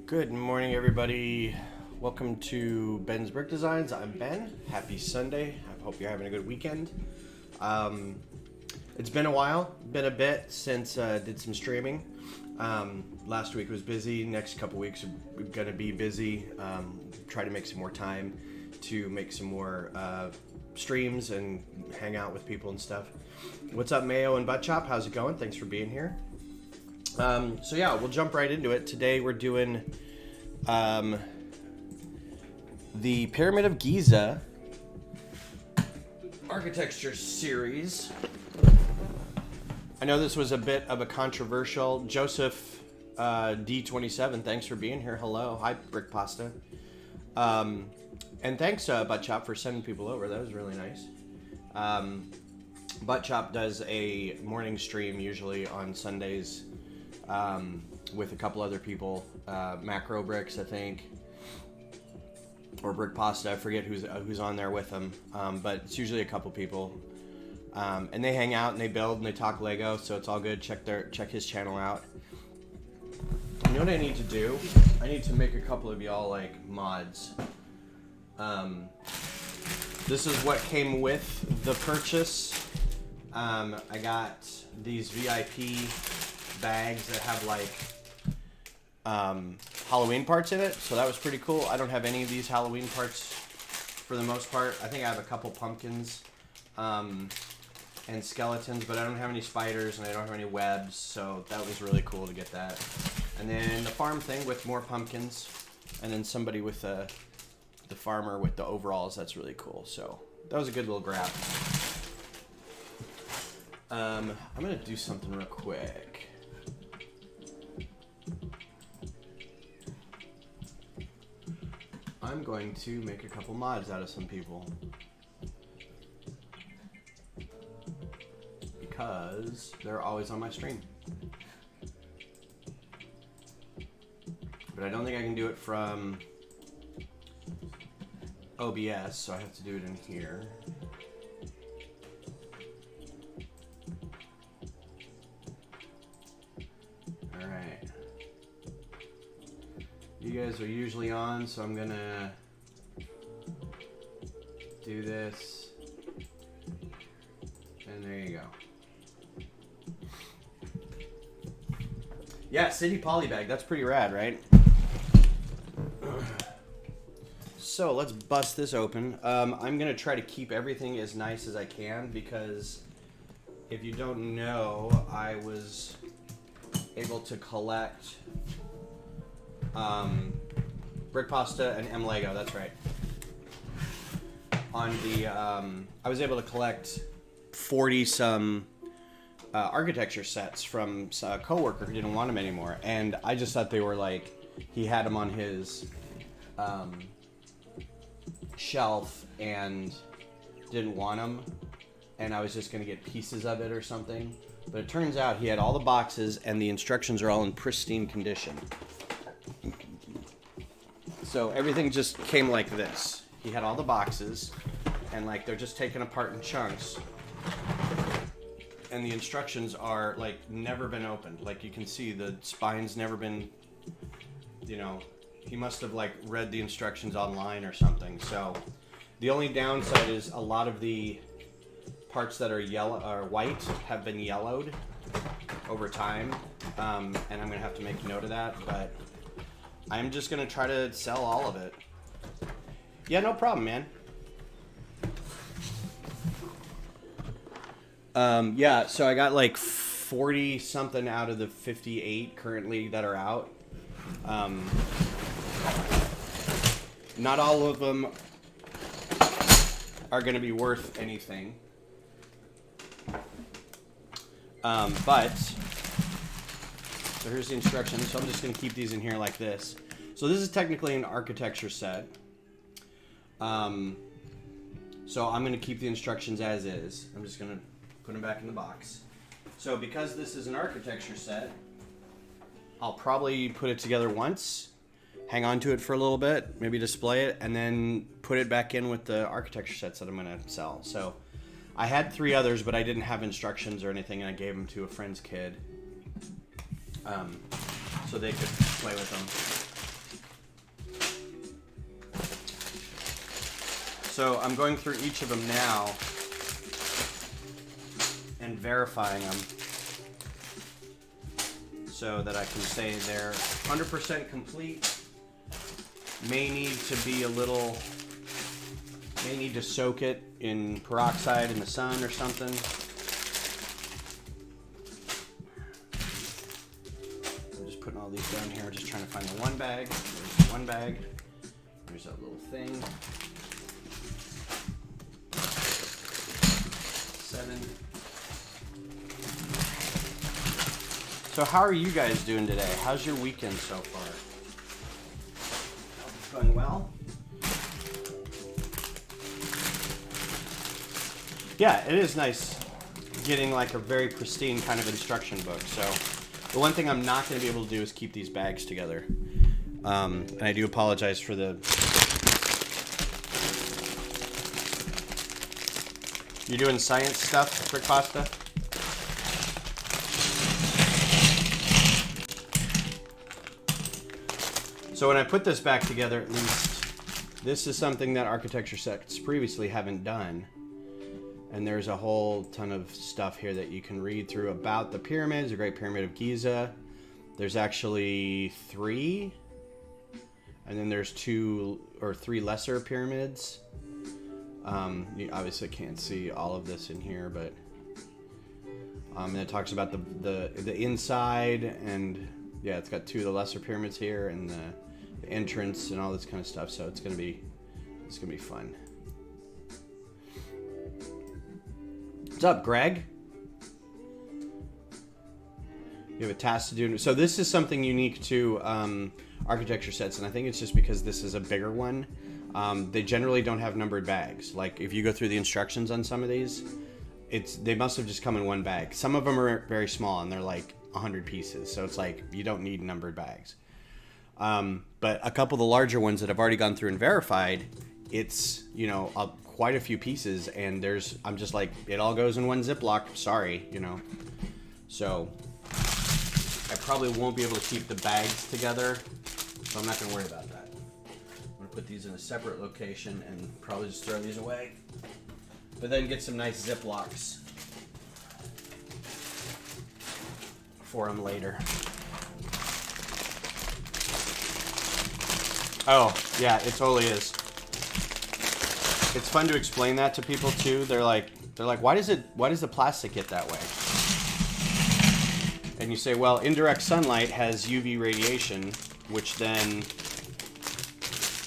Good morning, everybody. Welcome to Ben's Brick Designs. I'm Ben. Happy Sunday. I hope you're having a good weekend. It's been a while, been a bit since did some streaming. Last week was busy. Next couple weeks are gonna be busy. Try to make some more time to make some more streams and hang out with people and stuff. What's up, Mayo and Butt Chop? How's it going? Thanks for being here. So yeah, we'll jump right into it. Today we're doing the Pyramid of Giza architecture series. I know this was a bit of a controversial. Joseph D27, thanks for being here. Hello. Hi, Brick Pasta. And thanks, Butt Chop, for sending people over. That was really nice. Butt Chop does a morning stream usually on Sundays with a couple other people, Macro Bricks, I think, or Brick Pasta. I forget who's on there with them, but it's usually a couple people, and they hang out and they build and they talk Lego, so it's all good. Check his channel out. You know what I need to do? I need to make a couple of y'all like mods. This is what came with the purchase. I got these VIP bags that have like Halloween parts in it, so that was pretty cool. I don't have any of these Halloween parts for the most part. I think I have a couple pumpkins and skeletons, but I don't have any spiders and I don't have any webs, so that was really cool to get that. And then the farm thing with more pumpkins, and then somebody with the farmer with the overalls. That's really cool. So that was a good little grab. I'm gonna do something real quick. I'm going to make a couple mods out of some people because they're always on my stream. But I don't think I can do it from OBS, so I have to do it in here. Alright. You guys are usually on, so I'm gonna do this. And there you go. Yeah, City Polybag, that's pretty rad, right? So let's bust this open. I'm gonna try to keep everything as nice as I can because if you don't know, I was able to collect Brick Pasta and M Lego, that's right. On the, I was able to collect 40 some architecture sets from a coworker who didn't want them anymore, and I just thought they were like, he had them on his shelf and didn't want them, and I was just gonna get pieces of it or something, but it turns out he had all the boxes and the instructions are all in pristine condition. So everything just came like this. He had all the boxes and like they're just taken apart in chunks, and the instructions are like never been opened. Like you can see the spine's never been, you know, he must have like read the instructions online or something. So the only downside is a lot of the parts that are yellow or white have been yellowed over time, and I'm gonna have to make note of that, but I'm just gonna try to sell all of it. Yeah, no problem, man. Yeah, so I got like 40 something out of the 58 currently that are out. Not all of them are going to be worth anything. But so here's the instructions. So I'm just going to keep these in here like this. So this is technically an architecture set. So I'm going to keep the instructions as is. I'm just going to put them back in the box. So because this is an architecture set, I'll probably put it together once, hang on to it for a little bit, maybe display it, and then put it back in with the architecture sets that I'm going to sell. So I had 3 others, but I didn't have instructions or anything, and I gave them to a friend's kid so they could play with them. So I'm going through each of them now and verifying them so that I can say they're 100% complete. May need to be may need to soak it in peroxide in the sun or something. I'm just putting all these down here, just trying to find the one bag. There's one bag. There's that little thing. 7. So how are you guys doing today? How's your weekend so far? It's going well? Yeah, it is nice getting like a very pristine kind of instruction book. So the one thing I'm not going to be able to do is keep these bags together. And I do apologize for the... You're doing science stuff, Rick Pasta? So when I put this back together, at least, this is something that architecture sets previously haven't done. And there's a whole ton of stuff here that you can read through about the pyramids, the Great Pyramid of Giza. There's actually 3. And then there's 2 or 3 lesser pyramids. You obviously can't see all of this in here, but and it talks about the inside, and yeah, it's got 2 of the lesser pyramids here, and the entrance and all this kind of stuff. So it's gonna be fun. What's up, Greg? You have a task to do. So this is something unique to architecture sets, and I think it's just because this is a bigger one. They generally don't have numbered bags. Like if you go through the instructions on some of these, they must have just come in one bag. Some of them are very small and they're like 100 pieces. So it's like you don't need numbered bags. But a couple of the larger ones that I've already gone through and verified, it's, you know, quite a few pieces, and I'm just like, it all goes in one Ziploc. Sorry, you know. So I probably won't be able to keep the bags together, so I'm not going to worry about that. Put these in a separate location and probably just throw these away, but then get some nice Ziplocs for them later. Oh yeah, it totally is. It's fun to explain that to people too. They're like, why does the plastic get that way? And you say, well, indirect sunlight has UV radiation, which then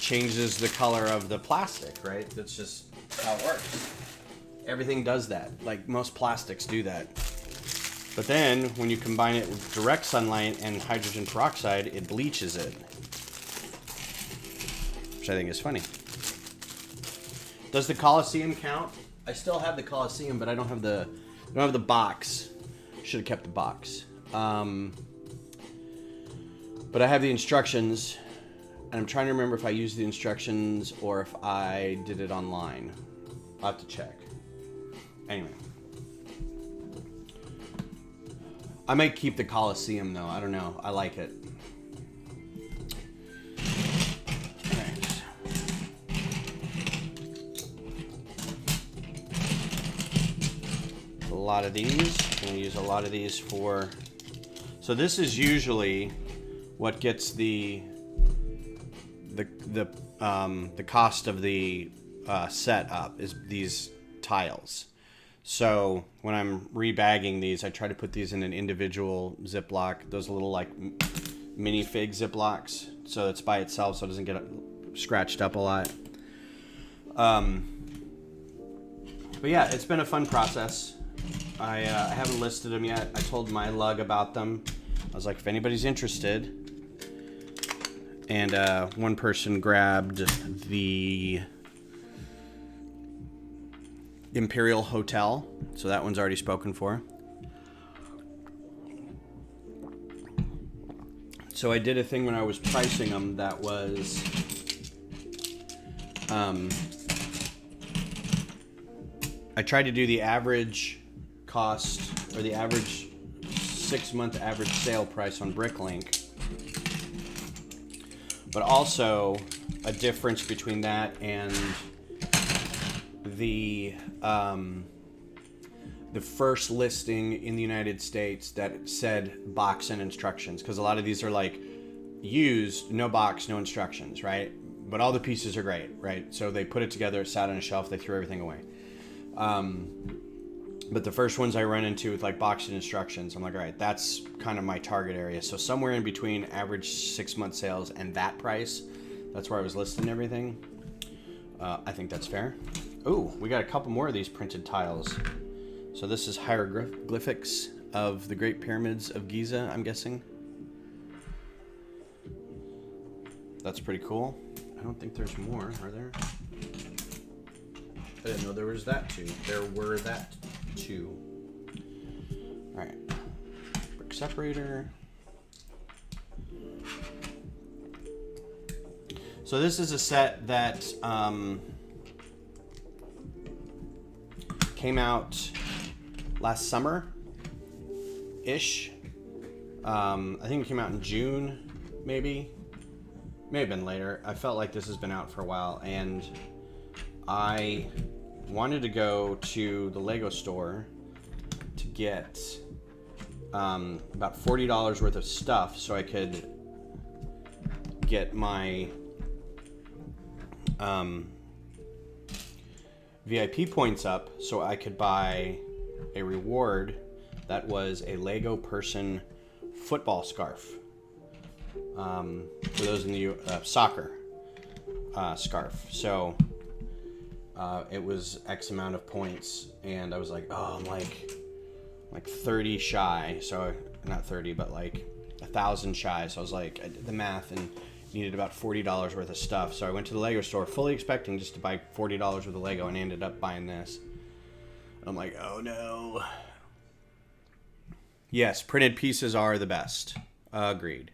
changes the color of the plastic, right? That's just how it works. Everything does that. Like most plastics do that. But then when you combine it with direct sunlight and hydrogen peroxide, it bleaches it. Which I think is funny. Does the Colosseum count? I still have the Colosseum, but I don't have the box. Should have kept the box. But I have the instructions. And I'm trying to remember if I used the instructions or if I did it online. I'll have to check. Anyway. I might keep the Colosseum though. I don't know. I like it. Alright. A lot of these. I'm going to use a lot of these for... So this is usually what gets the cost of the set up is these tiles. So when I'm rebagging these, I try to put these in an individual Ziploc, those little like mini fig Ziplocs, so it's by itself, so it doesn't get scratched up a lot. But yeah, it's been a fun process. I haven't listed them yet. I told my lug about them. I was like, if anybody's interested. And one person grabbed the Imperial Hotel, so that one's already spoken for. So I did a thing when I was pricing them that was I tried to do the average cost or the average 6-month average sale price on Bricklink, but also a difference between that and the first listing in the United States that said box and instructions, because a lot of these are like used, no box, no instructions, right? But all the pieces are great, right? So they put it together, it sat on a shelf, they threw everything away. But the first ones I run into with like box and instructions, I'm like, all right, that's kind of my target area. So somewhere in between average 6-month sales and that price, that's where I was listing everything. I think that's fair. Ooh, we got a couple more of these printed tiles. So this is hieroglyphics of the Great Pyramids of Giza, I'm guessing. That's pretty cool. I don't think there's more, are there? I didn't know there was that too. There were that too. All right, brick separator. So this is a set that came out last summer-ish. I think it came out in June, maybe. May have been later. I felt like this has been out for a while, and I wanted to go to the Lego store to get about $40 worth of stuff so I could get my VIP points up so I could buy a reward that was a Lego person football scarf. For those in the soccer scarf. So it was X amount of points, and I was like, oh, I'm like 30 shy. So not 30, but like 1,000 shy. So I was like, I did the math and needed about $40 worth of stuff. So I went to the Lego store fully expecting just to buy $40 worth of Lego, and I ended up buying this. I'm like, oh no. Yes, printed pieces are the best. Agreed.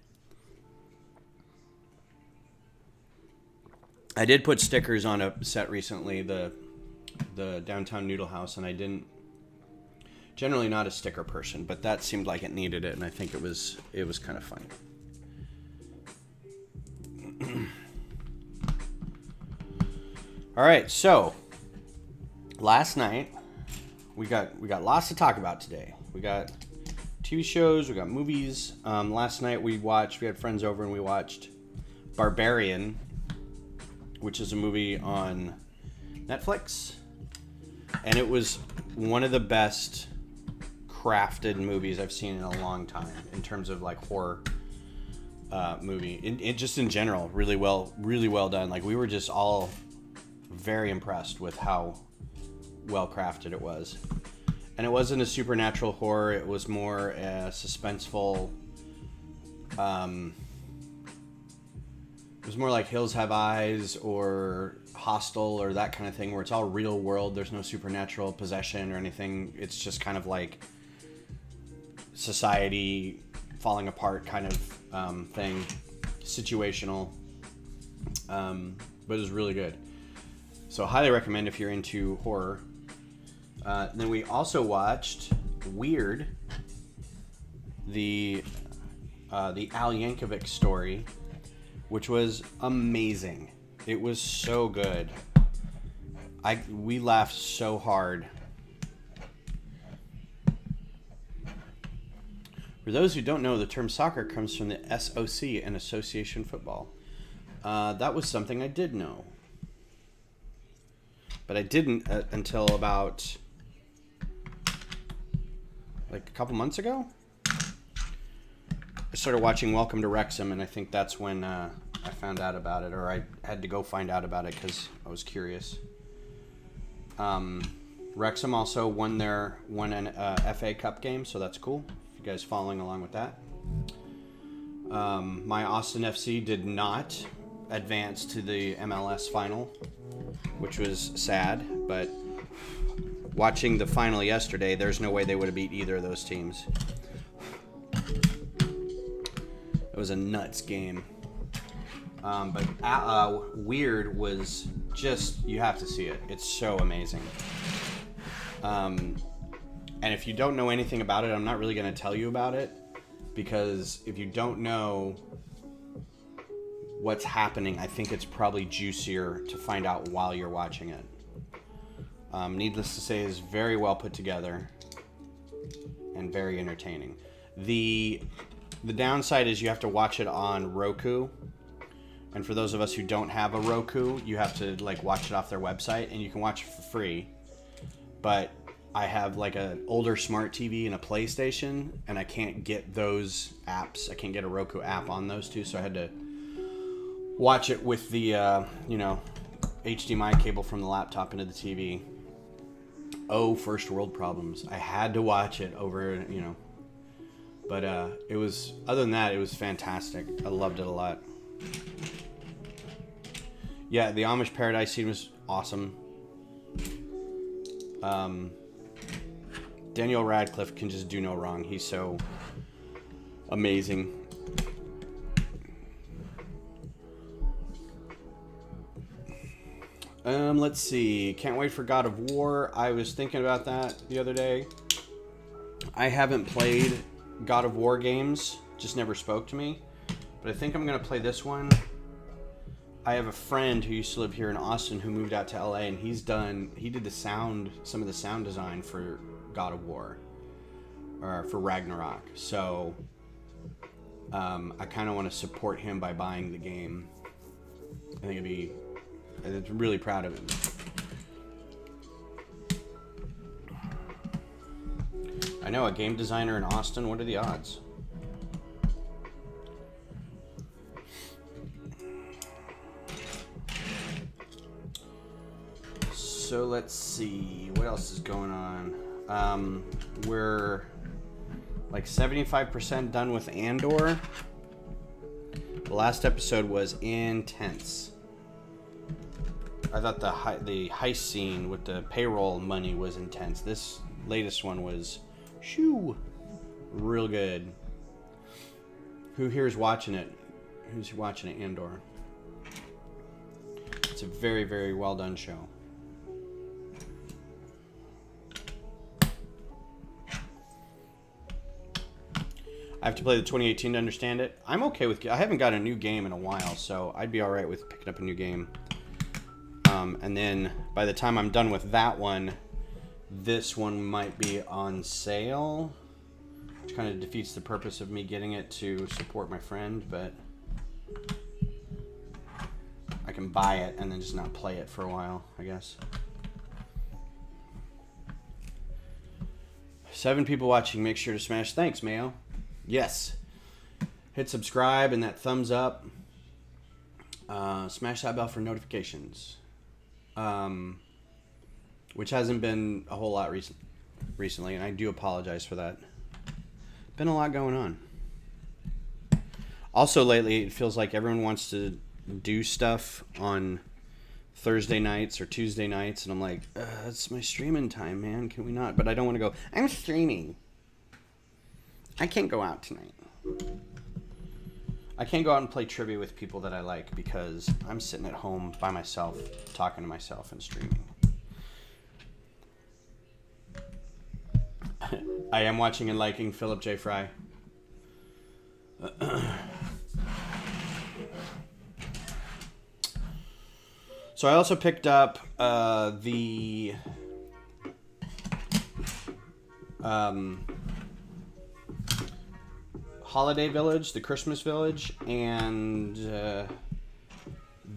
I did put stickers on a set recently, the Downtown Noodle House, and I didn't. Generally not a sticker person, but that seemed like it needed it, and I think it was kind of funny. All right, so last night we got lots to talk about today. We got TV shows, we got movies. Last night we had friends over and we watched Barbarian, which is a movie on Netflix, and it was one of the best crafted movies I've seen in a long time in terms of like horror movie. It just in general, really well done. Like we were just all very impressed with how well crafted it was. And it wasn't a supernatural horror, it was more a suspenseful, it was more like Hills Have Eyes or Hostel or that kind of thing, where it's all real world. There's no supernatural possession or anything. It's just kind of like society falling apart kind of thing, situational. But it was really good. So highly recommend if you're into horror. Then we also watched Weird, the Al Yankovic story, which was amazing. It was so good. We laughed so hard. For those who don't know, the term soccer comes from the SOC and association football. That was something I did know. But I didn't until about like a couple months ago. I started watching Welcome to Wrexham, and I think that's when I found out about it, or I had to go find out about it because I was curious. Wrexham also won an FA Cup game, so that's cool. If you guys following along with that. My Austin FC did not advance to the MLS final, which was sad, but watching the final yesterday, there's no way they would have beat either of those teams. It was a nuts game. But Weird was just, you have to see it. It's so amazing. And if you don't know anything about it, I'm not really going to tell you about it, because if you don't know what's happening, I think it's probably juicier to find out while you're watching it. Needless to say, it's very well put together and very entertaining. The downside is you have to watch it on Roku. And for those of us who don't have a Roku, you have to watch it off their website, and you can watch it for free. But I have an older smart TV and a PlayStation, and I can't get those apps. I can't get a Roku app on those two, so I had to watch it with the HDMI cable from the laptop into the TV. Oh, first world problems. I had to watch it over, But it was, other than that, it was fantastic. I loved it a lot. Yeah, the Amish Paradise scene was awesome. Daniel Radcliffe can just do no wrong. He's so amazing. Let's see. Can't wait for God of War. I was thinking about that the other day. I haven't played God of War games. Just never spoke to me. But I think I'm going to play this one. I have a friend who used to live here in Austin who moved out to LA, and he did some of the sound design for God of War, or for Ragnarok. So I kind of want to support him by buying the game. I think I'm really proud of him. I know, a game designer in Austin, what are the odds? So let's see, what else is going on? We're 75% done with Andor. The last episode was intense. I thought the heist scene with the payroll money was intense. This latest one was, real good. Who here is watching it? Who's watching it, Andor? It's a very, very well done show. I have to play the 2018 to understand it. I'm okay with... I haven't got a new game in a while, so I'd be alright with picking up a new game. And then by the time I'm done with that one, this one might be on sale, which kind of defeats the purpose of me getting it to support my friend, but I can buy it and then just not play it for a while, I guess. 7 people watching. Make sure to smash... Thanks, Mayo. Yes. Hit subscribe and that thumbs up. Smash that bell for notifications. Which hasn't been a whole lot recently, and I do apologize for that. Been a lot going on. Also lately, it feels like everyone wants to do stuff on Thursday nights or Tuesday nights, and I'm like, it's my streaming time, man. Can we not? But I don't want to go, I'm streaming. I can't go out tonight. I can't go out and play trivia with people that I like because I'm sitting at home by myself, talking to myself and streaming. I am watching and liking Philip J. Fry. So I also picked up the Holiday Village, the Christmas Village, and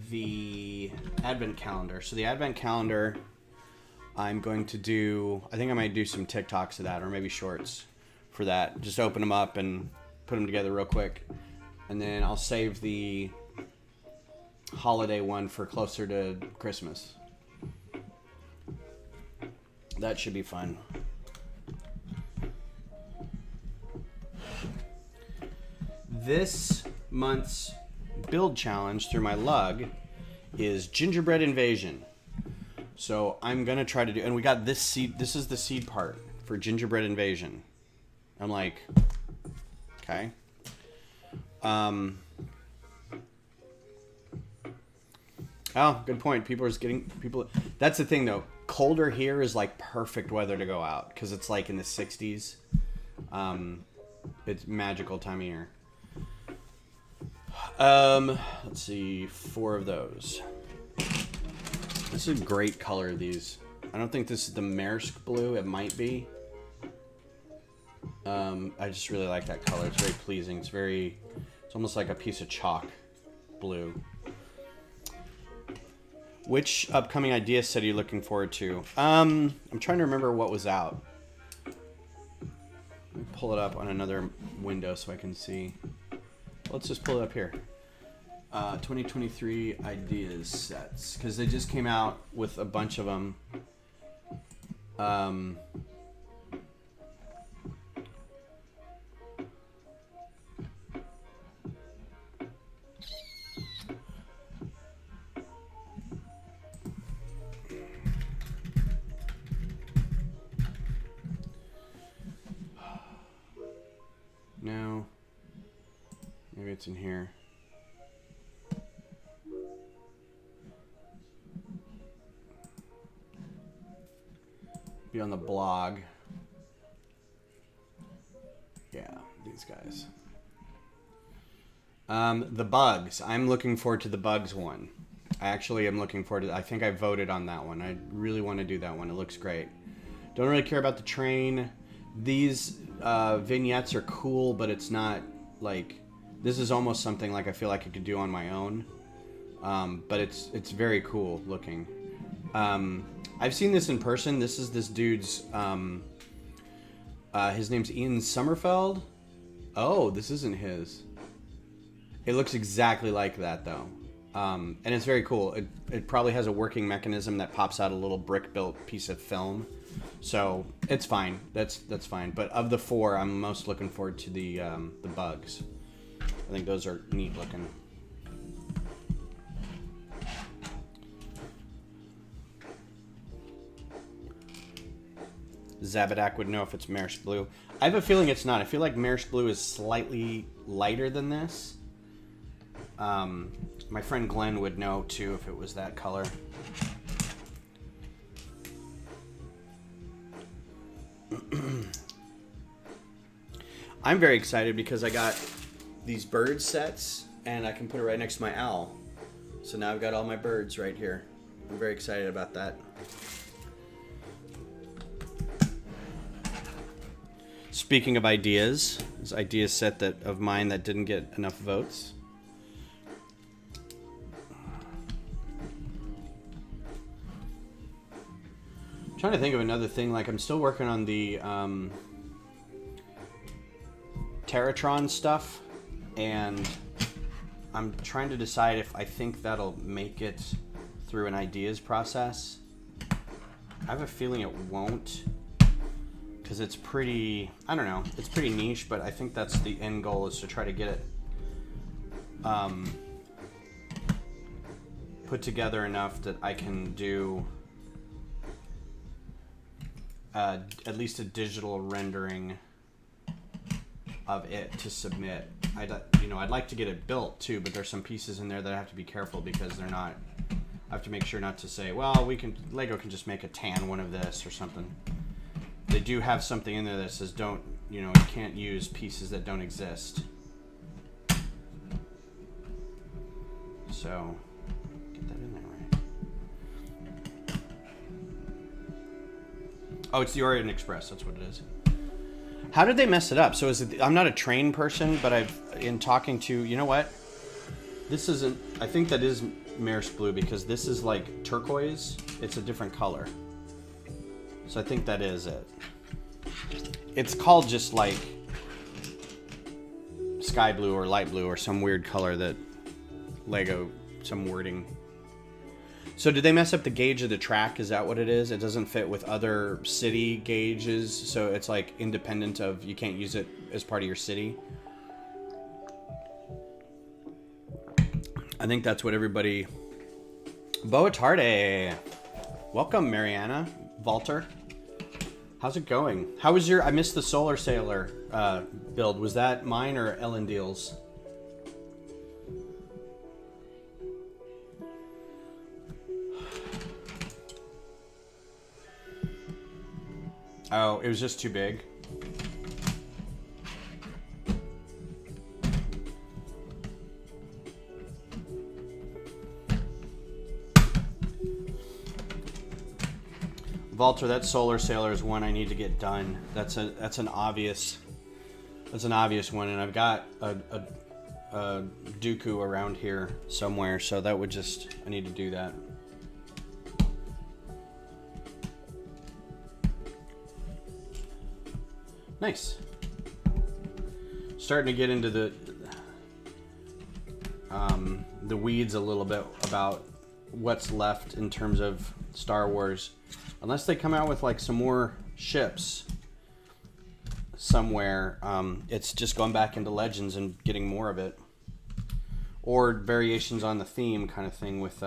the Advent Calendar. So the Advent Calendar, I'm going to do, I think I might do some TikToks of that, or maybe shorts for that. Just open them up and put them together real quick. And then I'll save the holiday one for closer to Christmas. That should be fun. This month's build challenge through my lug is Gingerbread Invasion. So I'm gonna try to do, and we got this seed. This is the seed part for Gingerbread Invasion. I'm like, okay. Oh, good point. People. That's the thing though. Colder here is like perfect weather to go out because it's like in the 60s. It's magical time of year. Let's see, 4 of those. This is a great color, these. I don't think this is the Maersk blue. It might be. I just really like that color. It's very pleasing. It's almost like a piece of chalk blue. Which upcoming idea set are you looking forward to? I'm trying to remember what was out. Let me pull it up on another window so I can see. Let's just pull it up here. 2023 ideas sets, because they just came out with a bunch of them. No, maybe it's in here. Be on the blog. Yeah, these guys. The bugs. I'm looking forward to the bugs one. I actually am looking forward to. I think I voted on that one. I really want to do that one. It looks great. Don't really care about the train. These vignettes are cool, but it's not like, this is almost something like I feel like I could do on my own. But it's very cool looking. I've seen this in person. This is this dude's, his name's Ian Sommerfeld. Oh, this isn't his. It looks exactly like that though. And it's very cool. It probably has a working mechanism that pops out a little brick-built piece of film. So it's fine. That's fine. But of the 4, I'm most looking forward to the bugs. I think those are neat looking. Zabadak would know if it's Maersk blue. I have a feeling it's not. I feel like Maersk blue is slightly lighter than this. My friend Glenn would know too if it was that color. I'm very excited because I got these bird sets and I can put it right next to my owl. So now I've got all my birds right here. I'm very excited about that. Speaking of ideas, this idea set of mine that didn't get enough votes. I'm trying to think of another thing. Like, I'm still working on the Terratron stuff, and I'm trying to decide if I think that'll make it through an ideas process. I have a feeling it won't, because it's pretty, I don't know, it's pretty niche, but I think that's the end goal, is to try to get it put together enough that I can do at least a digital rendering of it to submit. I'd like to get it built too, but there's some pieces in there that I have to be careful because they're not. I have to make sure not to say, well, Lego can just make a tan one of this or something. They do have something in there that says you can't use pieces that don't exist. So get that in there, right? Oh, it's the Orient Express. That's what it is. How did they mess it up? So I'm not a train person, but in talking to, you know what? This isn't, I think that is Maersk blue because this is like turquoise. It's a different color. So I think that is it. It's called just like sky blue or light blue or some weird color that Lego, some wording. So did they mess up the gauge of the track? Is that what it is? It doesn't fit with other city gauges, so it's like independent of, you can't use it as part of your city. I think that's what everybody... Boatarde. Welcome, Mariana. Walter. How's it going? How was your... I missed the Solar Sailor build. Was that mine or Ellen Deal's? Oh, it was just too big. Walter, that Solar Sailor is one I need to get done. That's an obvious one, and I've got a Dooku around here somewhere, so that would just, I need to do that. Nice. Starting to get into the weeds a little bit about what's left in terms of Star Wars. Unless they come out with like some more ships somewhere, it's just going back into Legends and getting more of it. Or variations on the theme kind of thing with,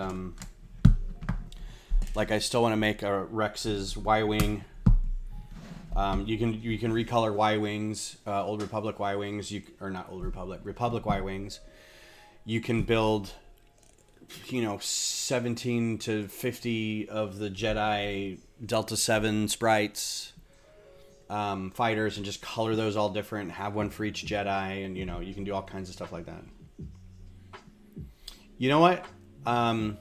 like I still want to make a Rex's Y-Wing. You can recolor Y-Wings, Old Republic Y-Wings, Republic Y-Wings. You can build, 17 to 50 of the Jedi Delta 7 sprites, fighters, and just color those all different, have one for each Jedi, and, you can do all kinds of stuff like that. You know what? I'll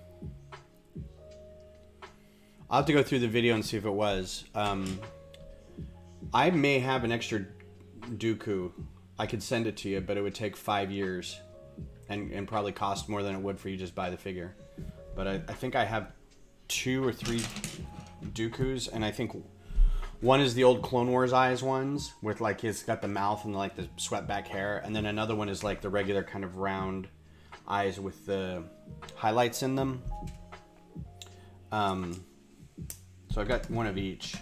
have to go through the video and see if it was. I may have an extra Dooku. I could send it to you, but it would take 5 years and probably cost more than it would for you just buy the figure. But I think I have 2 or 3 Dookus, and I think one is the old Clone Wars eyes ones with like it's got the mouth and like the swept back hair, and then another one is like the regular kind of round eyes with the highlights in them. So I've got one of each.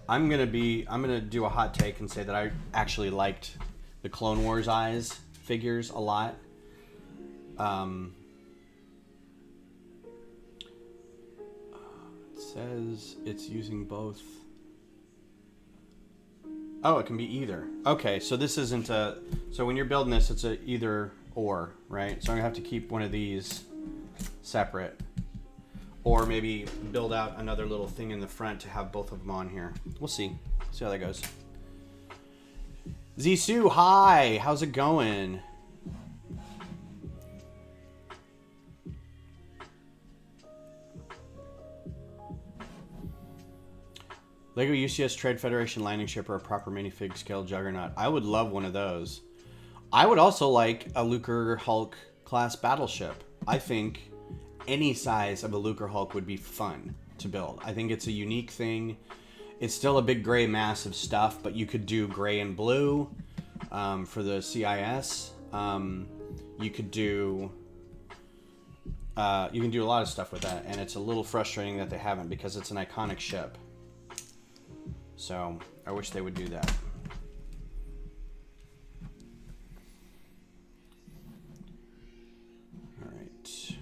I'm gonna do a hot take and say that I actually liked the Clone Wars eyes figures a lot. It says it's using both. Oh, it can be either. Okay, so this isn't a... So when you're building this, it's a either or, right? So I'm gonna have to keep one of these separate. Or maybe build out another little thing in the front to have both of them on here. We'll see. See how that goes. Zisoo, hi! How's it going? Lego UCS Trade Federation landing ship or a proper minifig scale juggernaut. I would love one of those. I would also like a Lucre Hulk class battleship. I think any size of a Lucre Hulk would be fun to build. I think it's a unique thing. It's still a big gray mass of stuff, but you could do gray and blue for the CIS. You could do... you can do a lot of stuff with that, and it's a little frustrating that they haven't because it's an iconic ship. So, I wish they would do that. All right.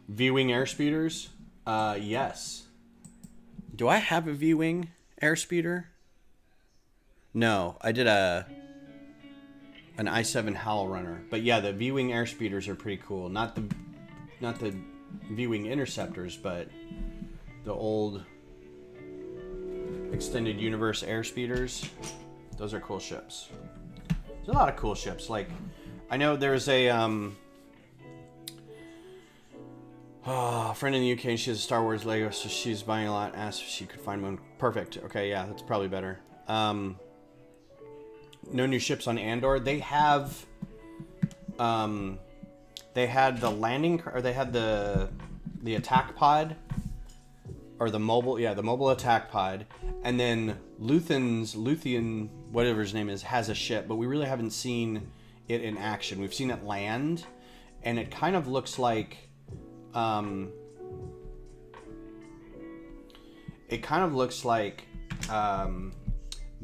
V-Wing airspeeders? Yes. Do I have a V-Wing airspeeder? No, I did an i7 Howl Runner, but yeah, the V-Wing airspeeders are pretty cool. Not the V-Wing interceptors, but the old extended universe airspeeders. Those are cool ships. There's a lot of cool ships. Like, I know there's a friend in the UK, and she has a Star Wars Lego, so she's buying a lot. Asked if she could find one. Perfect. Okay, yeah, that's probably better. No new ships on Andor. They have, they had the landing, or they had the attack pod or the mobile attack pod, and then Luthien, whatever his name is, has a ship, but we really haven't seen it in action. We've seen it land, and it kind of looks like,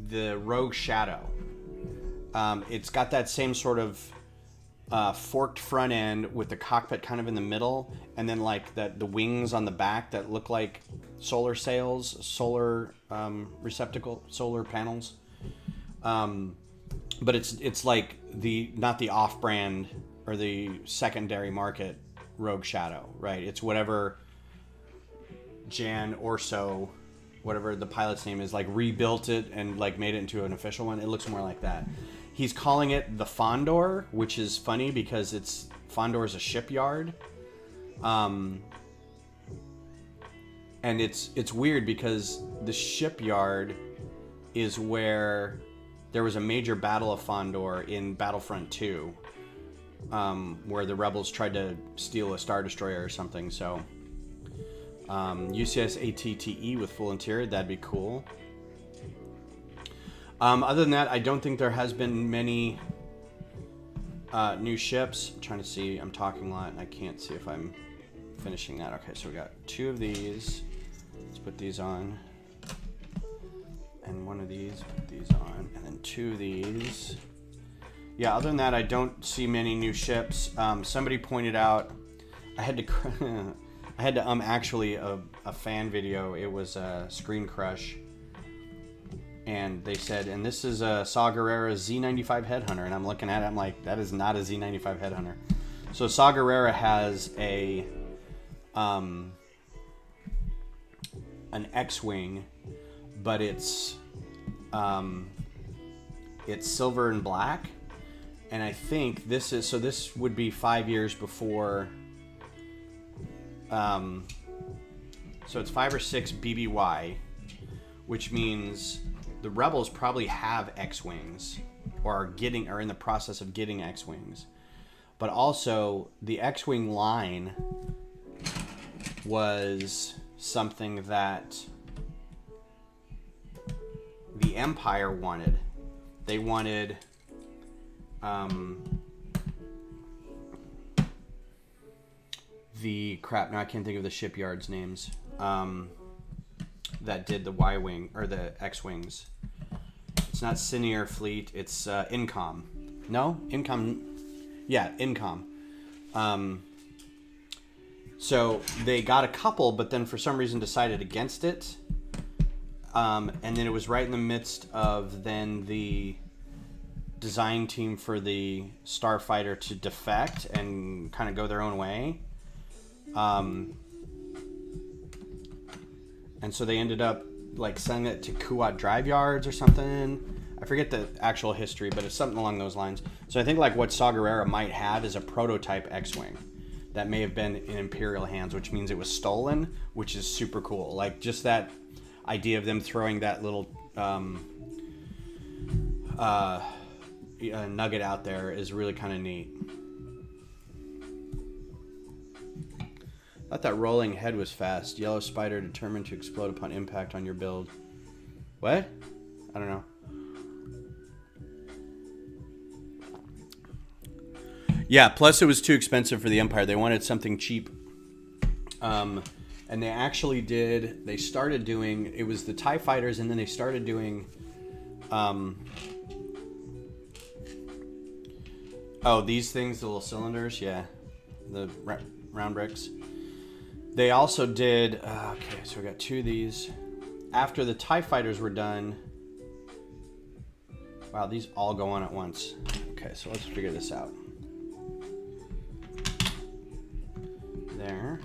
the Rogue Shadow. It's got that same sort of forked front end with the cockpit kind of in the middle, and then like the wings on the back that look like solar sails, solar receptacle, solar panels. But it's like not the off-brand or the secondary market Rogue Shadow, right? It's whatever Jan Orso, whatever the pilot's name is, like rebuilt it and like made it into an official one. It looks more like that. He's calling it the Fondor, which is funny because Fondor is a shipyard. And it's weird because the shipyard is where there was a major battle of Fondor in Battlefront 2, where the rebels tried to steal a Star Destroyer or something. So UCS ATTE with full interior, that'd be cool. Other than that, I don't think there has been many new ships. I'm trying to see. I'm talking a lot, and I can't see if I'm finishing that. Okay, so we got 2 of these. Let's put these on. And 1 of these, put these on. And then 2 of these. Yeah, other than that, I don't see many new ships. Somebody pointed out, I had to actually a fan video. It was a Screen Crush. And they said, and this is a Saw Gerrera Z95 Headhunter. And I'm looking at it, I'm like, that is not a Z95 Headhunter. So Saw Gerrera has an X-Wing, but it's silver and black. And I think this would be 5 years before, so it's 5 or 6 BBY, which means the Rebels probably have X-Wings or are in the process of getting X-Wings. But also the X-Wing line was something that the Empire wanted. They wanted now I can't think of the shipyards names that did the Y-Wing or the X-Wings. It's not Senior Fleet, it's Incom. No? Incom. Yeah, Incom. So they got a couple, but then for some reason decided against it. And then it was right in the midst of then the design team for the Starfighter to defect and kind of go their own way. And so they ended up like sending it to Kuat Drive Yards or something. I forget the actual history, but it's something along those lines. So I think like what Saw Gerrera might have is a prototype X-Wing that may have been in Imperial hands, which means it was stolen, which is super cool. Like just that idea of them throwing that little nugget out there is really kind of neat. Thought that rolling head was fast. Yellow spider determined to explode upon impact on your build. What? I don't know. Yeah, plus it was too expensive for the Empire. They wanted something cheap. And they actually did, they started doing, it was the TIE Fighters, and then they started doing, these things, the little cylinders, yeah, the round bricks. They also did, okay, so we got 2 of these. After the TIE Fighters were done, wow, these all go on at once. Okay, so let's figure this out. There.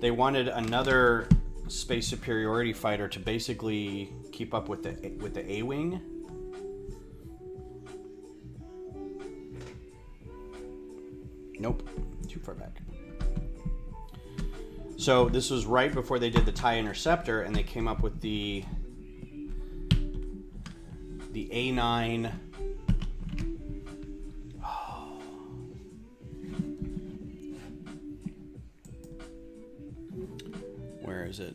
They wanted another space superiority fighter to basically keep up with the A-Wing. Nope, too far back. So this was right before they did the TIE Interceptor, and they came up with the A9. Oh. Where is it?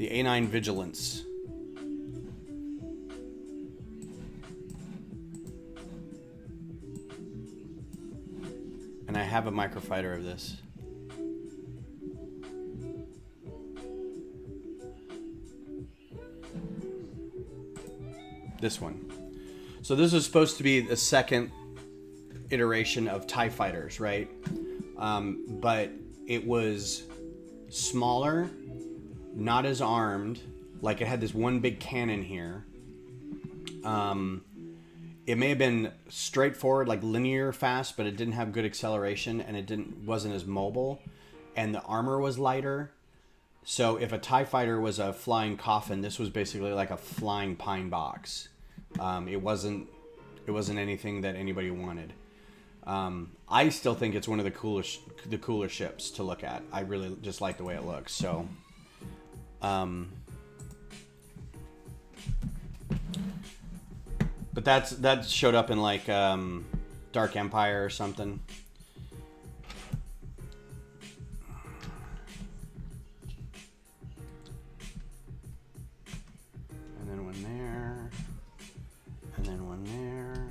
The A9 Vigilance. And I have a microfighter of this. This one. So this is supposed to be the second iteration of TIE fighters, right? But it was smaller, not as armed. Like it had this one big cannon here. It may have been straightforward, like linear fast, but it didn't have good acceleration, and it wasn't as mobile, and the armor was lighter. So if a TIE fighter was a flying coffin, this was basically like a flying pine box. It wasn't anything that anybody wanted. I still think it's one of the cooler ships to look at. I really just like the way it looks. So, but that showed up in like Dark Empire or something. And then one there, and then one there, and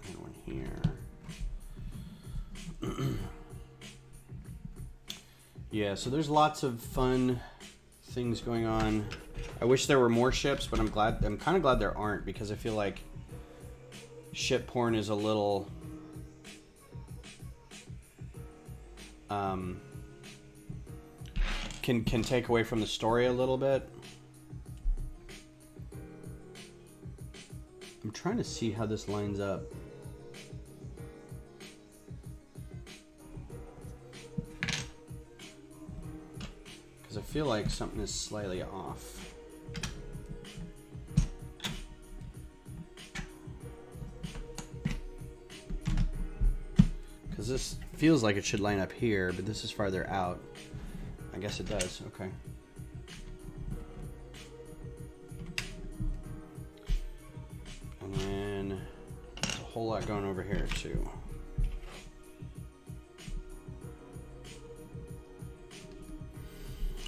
then one here. Yeah, so there's lots of fun things going on. I wish there were more ships, but I'm kind of glad there aren't, because I feel like ship porn is a little can take away from the story a little bit. I'm trying to see how this lines up. Because I feel like something is slightly off. Because this feels like it should line up here, but this is farther out. I guess it does. Okay. And then there's a whole lot going over here too.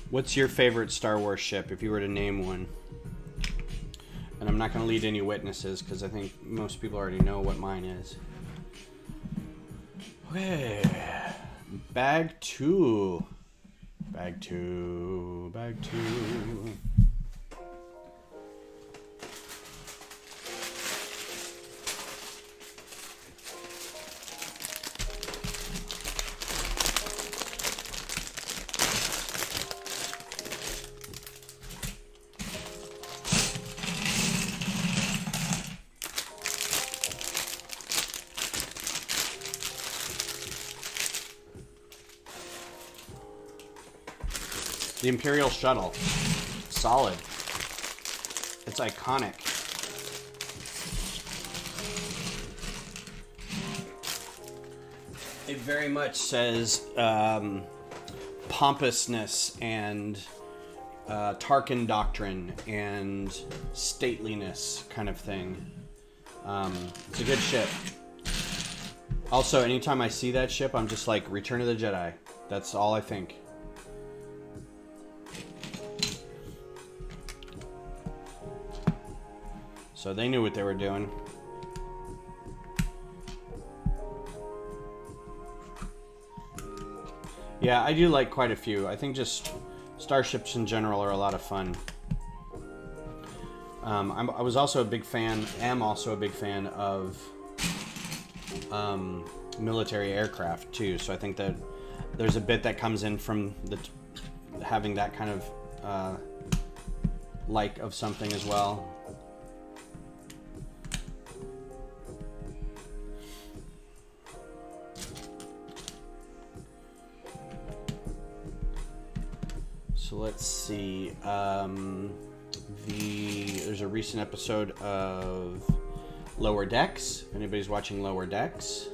What's your favorite Star Wars ship, if you were to name one? And I'm not going to lead any witnesses, because I think most people already know what mine is. Okay. Bag two. Bag two. Bag two. The Imperial Shuttle. Solid. It's iconic. It very much says pompousness and Tarkin doctrine and stateliness kind of thing. It's a good ship. Also, anytime I see that ship, I'm just like, Return of the Jedi. That's all I think. So they knew what they were doing. Yeah, I do like quite a few. I think just starships in general are a lot of fun. I was also a big fan, am also a big fan of military aircraft too. So I think that there's a bit that comes in from having that kind of like of something as well. So let's see. There's a recent episode of Lower Decks. If anybody's watching Lower Decks.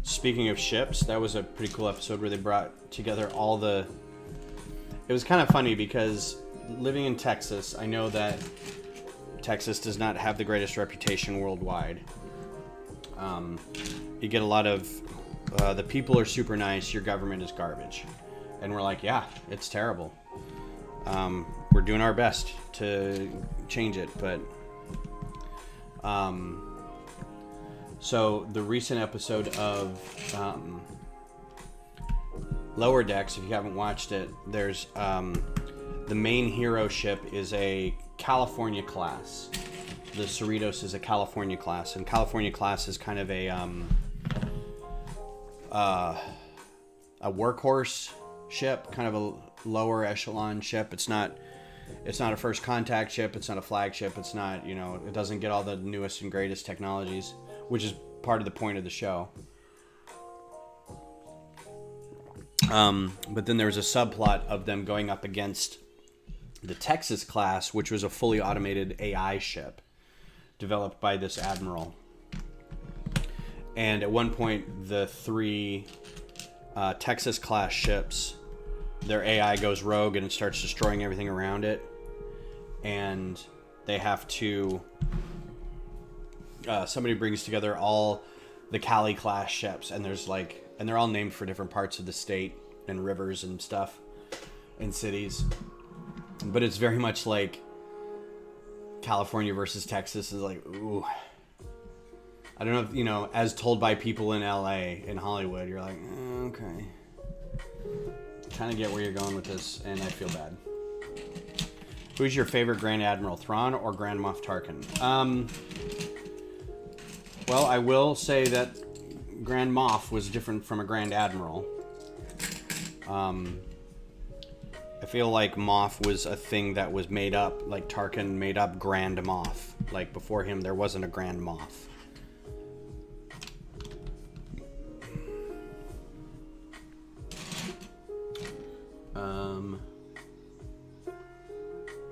Speaking of ships, that was a pretty cool episode where they brought together all the... It was kind of funny because living in Texas, I know that Texas does not have the greatest reputation worldwide. You get a lot of... the people are super nice, your government is garbage. And we're like, yeah, it's terrible. We're doing our best to change it, but so the recent episode of Lower Decks, if you haven't watched it, there's the main hero ship is a California class. The Cerritos is a California class, and California class is kind of a workhorse ship, kind of a lower echelon ship. It's not a first contact ship. It's not a flagship. It's not, it doesn't get all the newest and greatest technologies, which is part of the point of the show. But then there was a subplot of them going up against the Texas class, which was a fully automated AI ship developed by this admiral. And at one point, the 3 Texas class ships, their AI goes rogue and it starts destroying everything around it. And they have to... somebody brings together all the Cali class ships, and and they're all named for different parts of the state and rivers and stuff and cities. But it's very much like California versus Texas is like, ooh. I don't know if, as told by people in LA, in Hollywood, you're like, okay. Kind of get where you're going with this, and I feel bad. Who's your favorite Grand Admiral, Thrawn or Grand Moff Tarkin? Well, I will say that Grand Moff was different from a Grand Admiral. I feel like Moff was a thing that was made up, like Tarkin made up Grand Moff. Like before him, there wasn't a Grand Moff.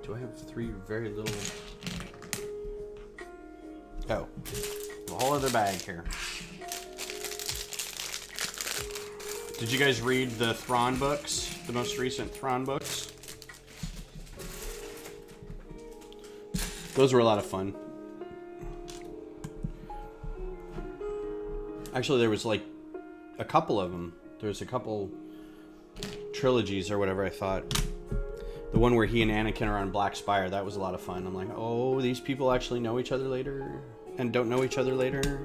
Do I have 3 very little... Oh, a whole other bag here. Did you guys read the Thrawn books? The most recent Thrawn books? Those were a lot of fun. Actually, there was like a couple of them. There's a couple trilogies or whatever, I thought. The one where he and Anakin are on Black Spire, that was a lot of fun. I'm like, oh, these people actually know each other later and don't know each other later.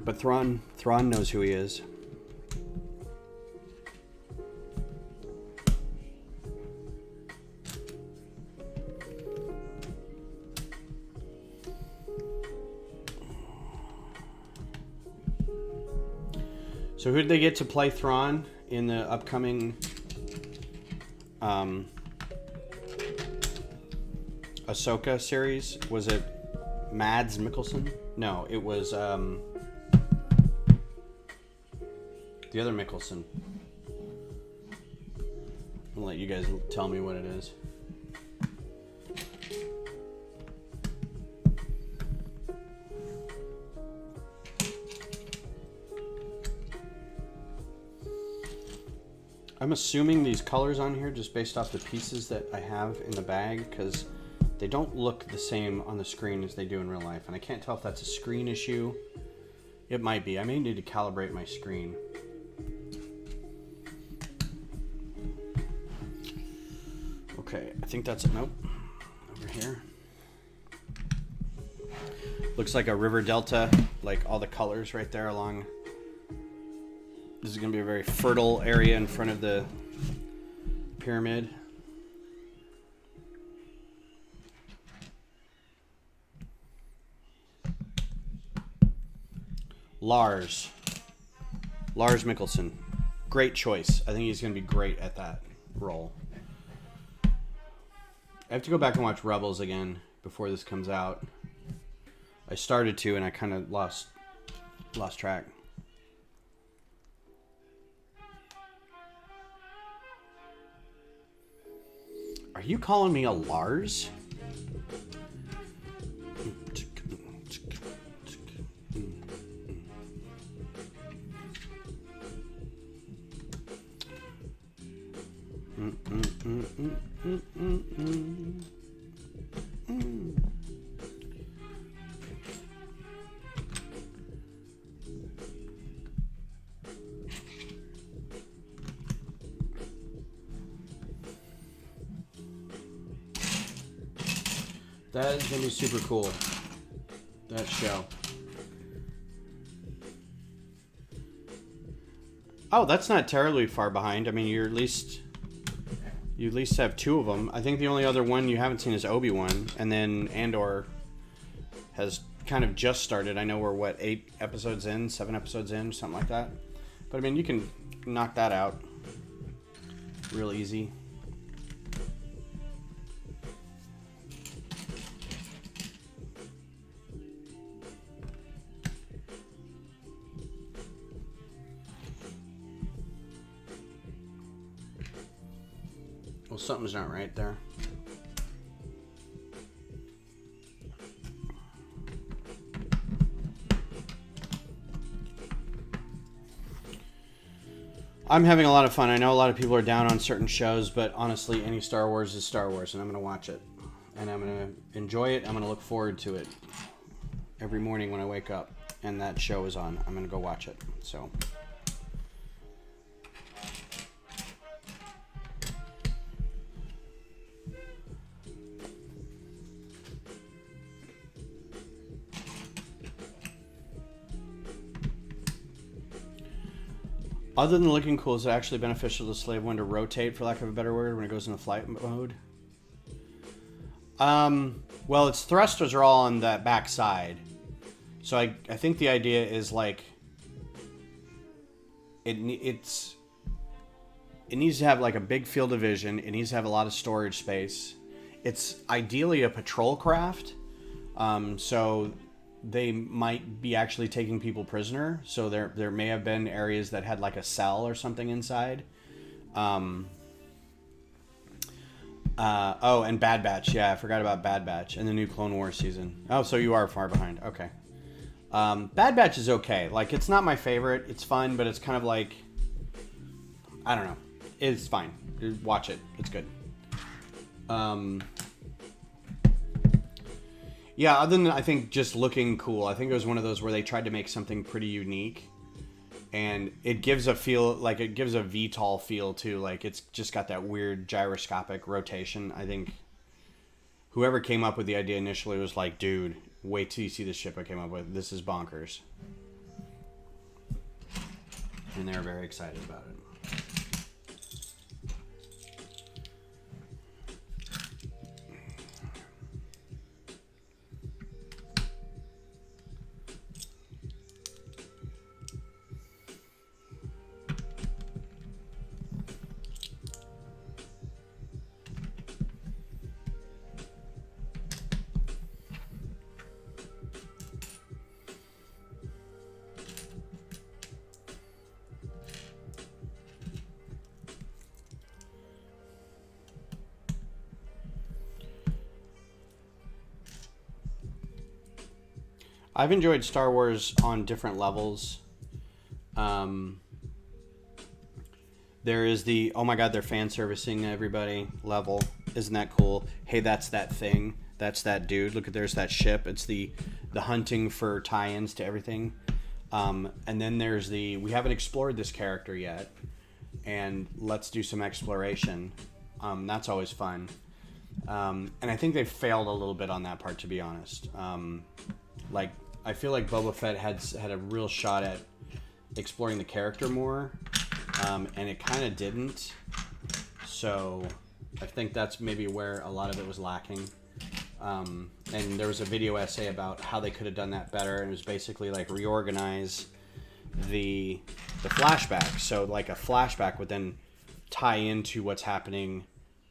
But Thrawn knows who he is. So who did they get to play Thrawn in the upcoming Ahsoka series? Was it Mads Mikkelsen? No, it was the other Mikkelsen. I'll let you guys tell me what it is. I'm assuming these colors on here just based off the pieces that I have in the bag, because they don't look the same on the screen as they do in real life. And I can't tell if that's a screen issue. It might be. I may need to calibrate my screen. Okay, I think that's it. Nope. Over here. Looks like a river delta, like all the colors right there along. This is going to be a very fertile area in front of the pyramid. Lars Mikkelsen. Great choice. I think he's going to be great at that role. I have to go back and watch Rebels again before this comes out. I started to, and I kind of lost track. Are you calling me a Lars? That is gonna be super cool. That show. Oh, that's not terribly far behind. I mean, you at least have 2 of them. I think the only other one you haven't seen is Obi-Wan, and then Andor has kind of just started. I know we're, what, 8 episodes in, 7 episodes in, something like that. But I mean, you can knock that out real easy. Well, something's not right there. I'm having a lot of fun. I know a lot of people are down on certain shows, but honestly, any Star Wars is Star Wars, and I'm going to watch it. And I'm going to enjoy it. I'm going to look forward to it every morning when I wake up and that show is on. I'm going to go watch it. So... Other than looking cool, is it actually beneficial to Slave One to rotate, for lack of a better word, when it goes into flight mode? Well, its thrusters are all on that back side. So I think the idea is like it needs to have like a big field of vision. It needs to have a lot of storage space. It's ideally a patrol craft. So they might be actually taking people prisoner. So there may have been areas that had like a cell or something inside. Oh, and Bad Batch. Yeah, I forgot about Bad Batch and the new Clone Wars season. Oh, so you are far behind. Okay. Bad Batch is okay. Like, it's not my favorite. It's fun, but it's kind of like, I don't know. It's fine. Watch it. It's good. Yeah, other than, I think, just looking cool. I think it was one of those where they tried to make something pretty unique. And it gives a feel, like, it gives a VTOL feel, too. Like, it's just got that weird gyroscopic rotation. I think whoever came up with the idea initially was like, dude, wait till you see the ship I came up with. This is bonkers. And they were very excited about it. I've enjoyed Star Wars on different levels. There is the, oh my god, they're fan servicing everybody level. Isn't that cool? Hey, that's that thing. That's that dude. Look at, there's that ship. It's the hunting for tie-ins to everything. And then there's the, we haven't explored this character yet, and let's do some exploration. That's always fun. And I think they failed a little bit on that part, to be honest. Like, I feel like Boba Fett had a real shot at exploring the character more, and it kind of didn't. So I think that's maybe where a lot of it was lacking. And there was a video essay about how they could have done that better, and it was basically like reorganize the flashback. So like a flashback would then tie into what's happening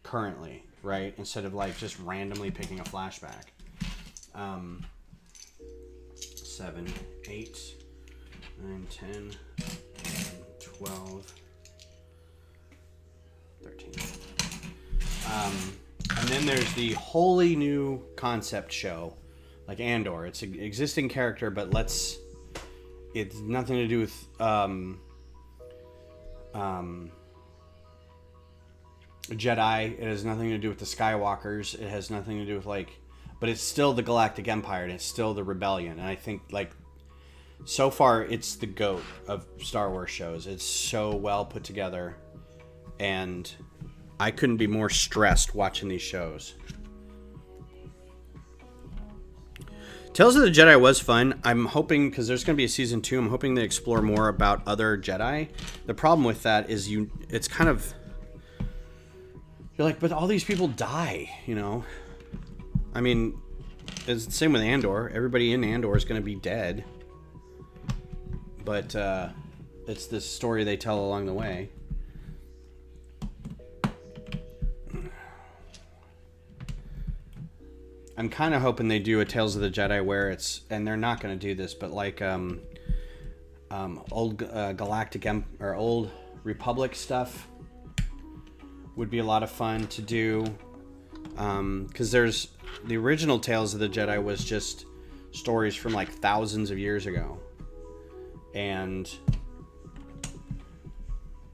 currently, right? Instead of like just randomly picking a flashback. 7, 8, 9, 10, 11, 12, 13. And then there's the wholly new concept show, like Andor. It's an existing character, but it's nothing to do with Jedi. It has nothing to do with the Skywalkers. It has nothing to do with like, but it's still the Galactic Empire, and it's still the Rebellion. And I think, like, so far, it's the GOAT of Star Wars shows. It's so well put together, and I couldn't be more stressed watching these shows. Tales of the Jedi was fun. I'm hoping, because there's going to be a season 2, I'm hoping they explore more about other Jedi. The problem with that is it's kind of, you're like, but all these people die, you know? I mean, it's the same with Andor. Everybody in Andor is going to be dead. But it's this story they tell along the way. I'm kind of hoping they do a Tales of the Jedi where it's, and they're not going to do this, but like old Galactic or old Republic stuff would be a lot of fun to do. Because there's the original Tales of the Jedi was just stories from like thousands of years ago, and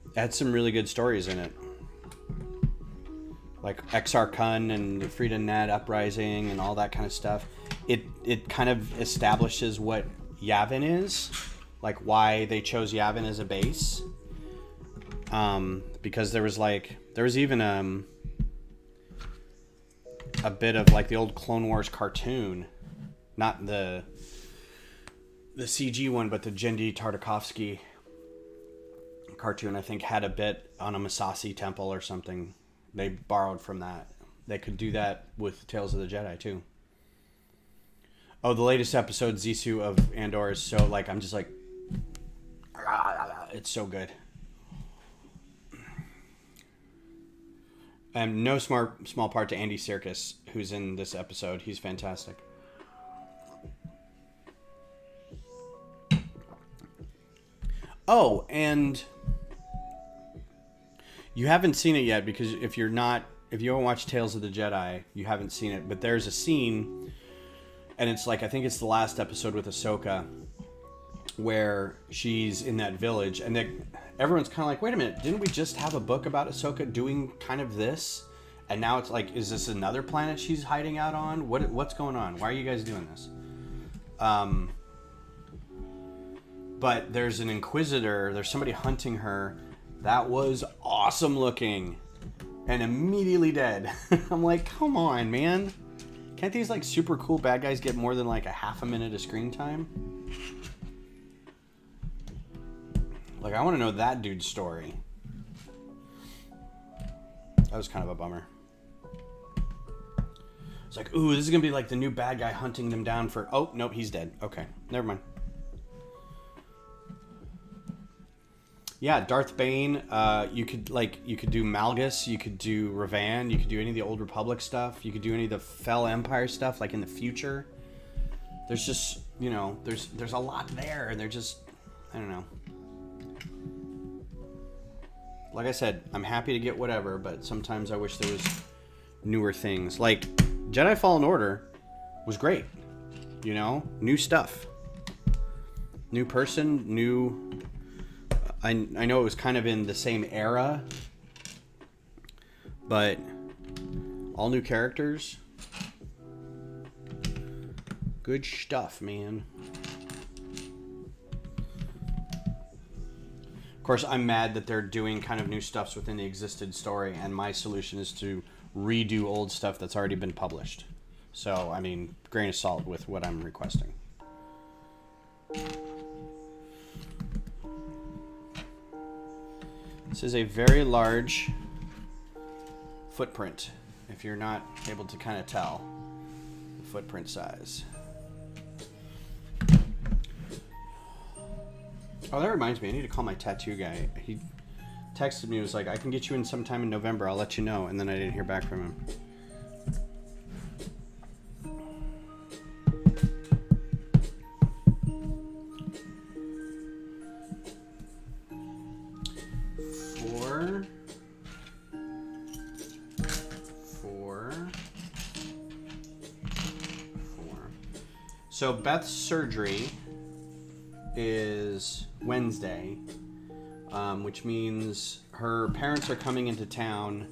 it had some really good stories in it. Like Exar Kun and the Frida Nat uprising and all that kind of stuff. It kind of establishes what Yavin is, like why they chose Yavin as a base. Because there was even a bit of like the old Clone Wars cartoon, not the CG one, but the Genndy Tartakovsky cartoon. I think had a bit on a Masasi temple or something. They borrowed from that. They could do that with Tales of the Jedi too. Oh, the latest episode, Zissou of Andor, is so like, I'm just like, it's so good. And no small part to Andy Serkis, who's in this episode. He's fantastic. Oh, and you haven't seen it yet, because if you haven't watched Tales of the Jedi, you haven't seen it. But there's a scene, and it's like, I think it's the last episode with Ahsoka, where she's in that village, and everyone's kind of like, wait a minute, didn't we just have a book about Ahsoka doing kind of this? And now it's like, is this another planet she's hiding out on? What's going on? Why are you guys doing this? But there's an Inquisitor, there's somebody hunting her. That was awesome looking, and immediately dead. I'm like, come on, man. Can't these like super cool bad guys get more than like a half a minute of screen time? Like, I want to know that dude's story. That was kind of a bummer. It's like, ooh, this is going to be like the new bad guy hunting them down for... Oh, nope, he's dead. Okay, never mind. Yeah, Darth Bane. You could do Malgus. You could do Revan. You could do any of the Old Republic stuff. You could do any of the Fell Empire stuff, like in the future. There's just, there's a lot there, and they're just, I don't know. Like I said, I'm happy to get whatever, but sometimes I wish there was newer things. Like Jedi Fallen Order was great. New stuff. New person, new... I know it was kind of in the same era, but all new characters. Good stuff, man. Of course, I'm mad that they're doing kind of new stuffs within the existing story, and my solution is to redo old stuff that's already been published. So, I mean, grain of salt with what I'm requesting. This is a very large footprint, if you're not able to kind of tell the footprint size. Oh, that reminds me, I need to call my tattoo guy. He texted me, he was like, I can get you in sometime in November, I'll let you know, and then I didn't hear back from him. So Beth's surgery is Wednesday, which means her parents are coming into town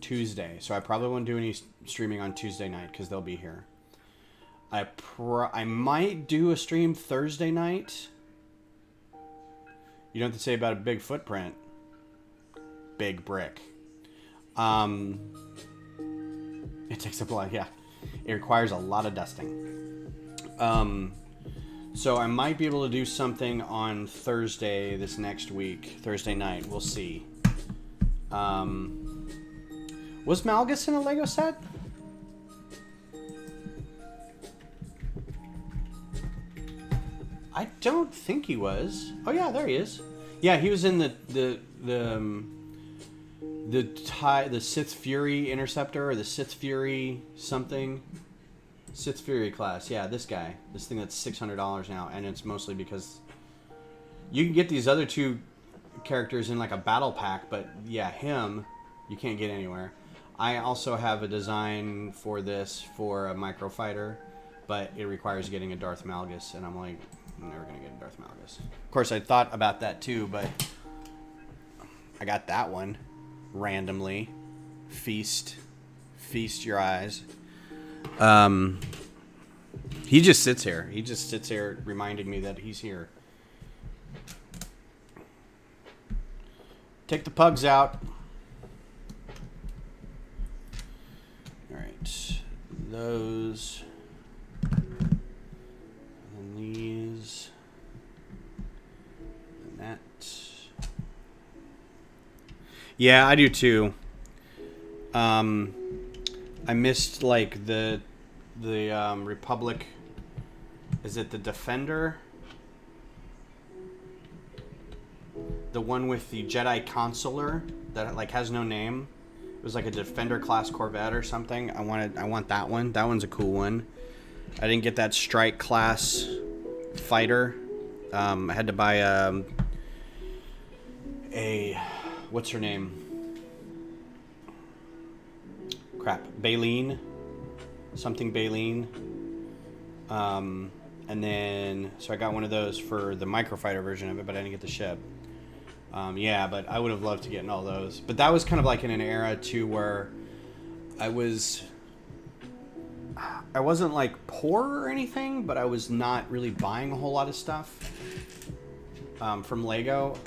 Tuesday. So I probably won't do any streaming on Tuesday night because they'll be here. I might do a stream Thursday night. You know what to say about a big footprint. Big brick. It takes up a lot, yeah. It requires a lot of dusting. So I might be able to do something on Thursday this next week. Thursday night. We'll see. Was Malgus in a Lego set? I don't think he was. Oh yeah, there he is. Yeah, he was in the Sith Fury Interceptor or the Sith Fury something. Sith Fury class. Yeah, this guy. This thing that's $600 now, and it's mostly because you can get these other two characters in like a battle pack, but yeah, him you can't get anywhere. I also have a design for this for a microfighter, but it requires getting a Darth Malgus, and I'm like, I'm never gonna get a Darth Malgus. Of course, I thought about that too, but I got that one randomly. Feast your eyes. He just sits here. He just sits here reminding me that he's here. Take the pugs out. All right. Those. And these. And that. Yeah, I do too. I missed like the Republic. Is it the Defender? The one with the Jedi Consular that like has no name. It was like a Defender class Corvette or something. I want that one. That one's a cool one. I didn't get that Strike class fighter. I had to buy a what's her name? Crap, Baleen. Something Baleen. And then, so I got one of those for the microfighter version of it, but I didn't get the ship. Yeah, but I would have loved to get in all those. But that was kind of like in an era too where I wasn't like poor or anything, but I was not really buying a whole lot of stuff from Lego.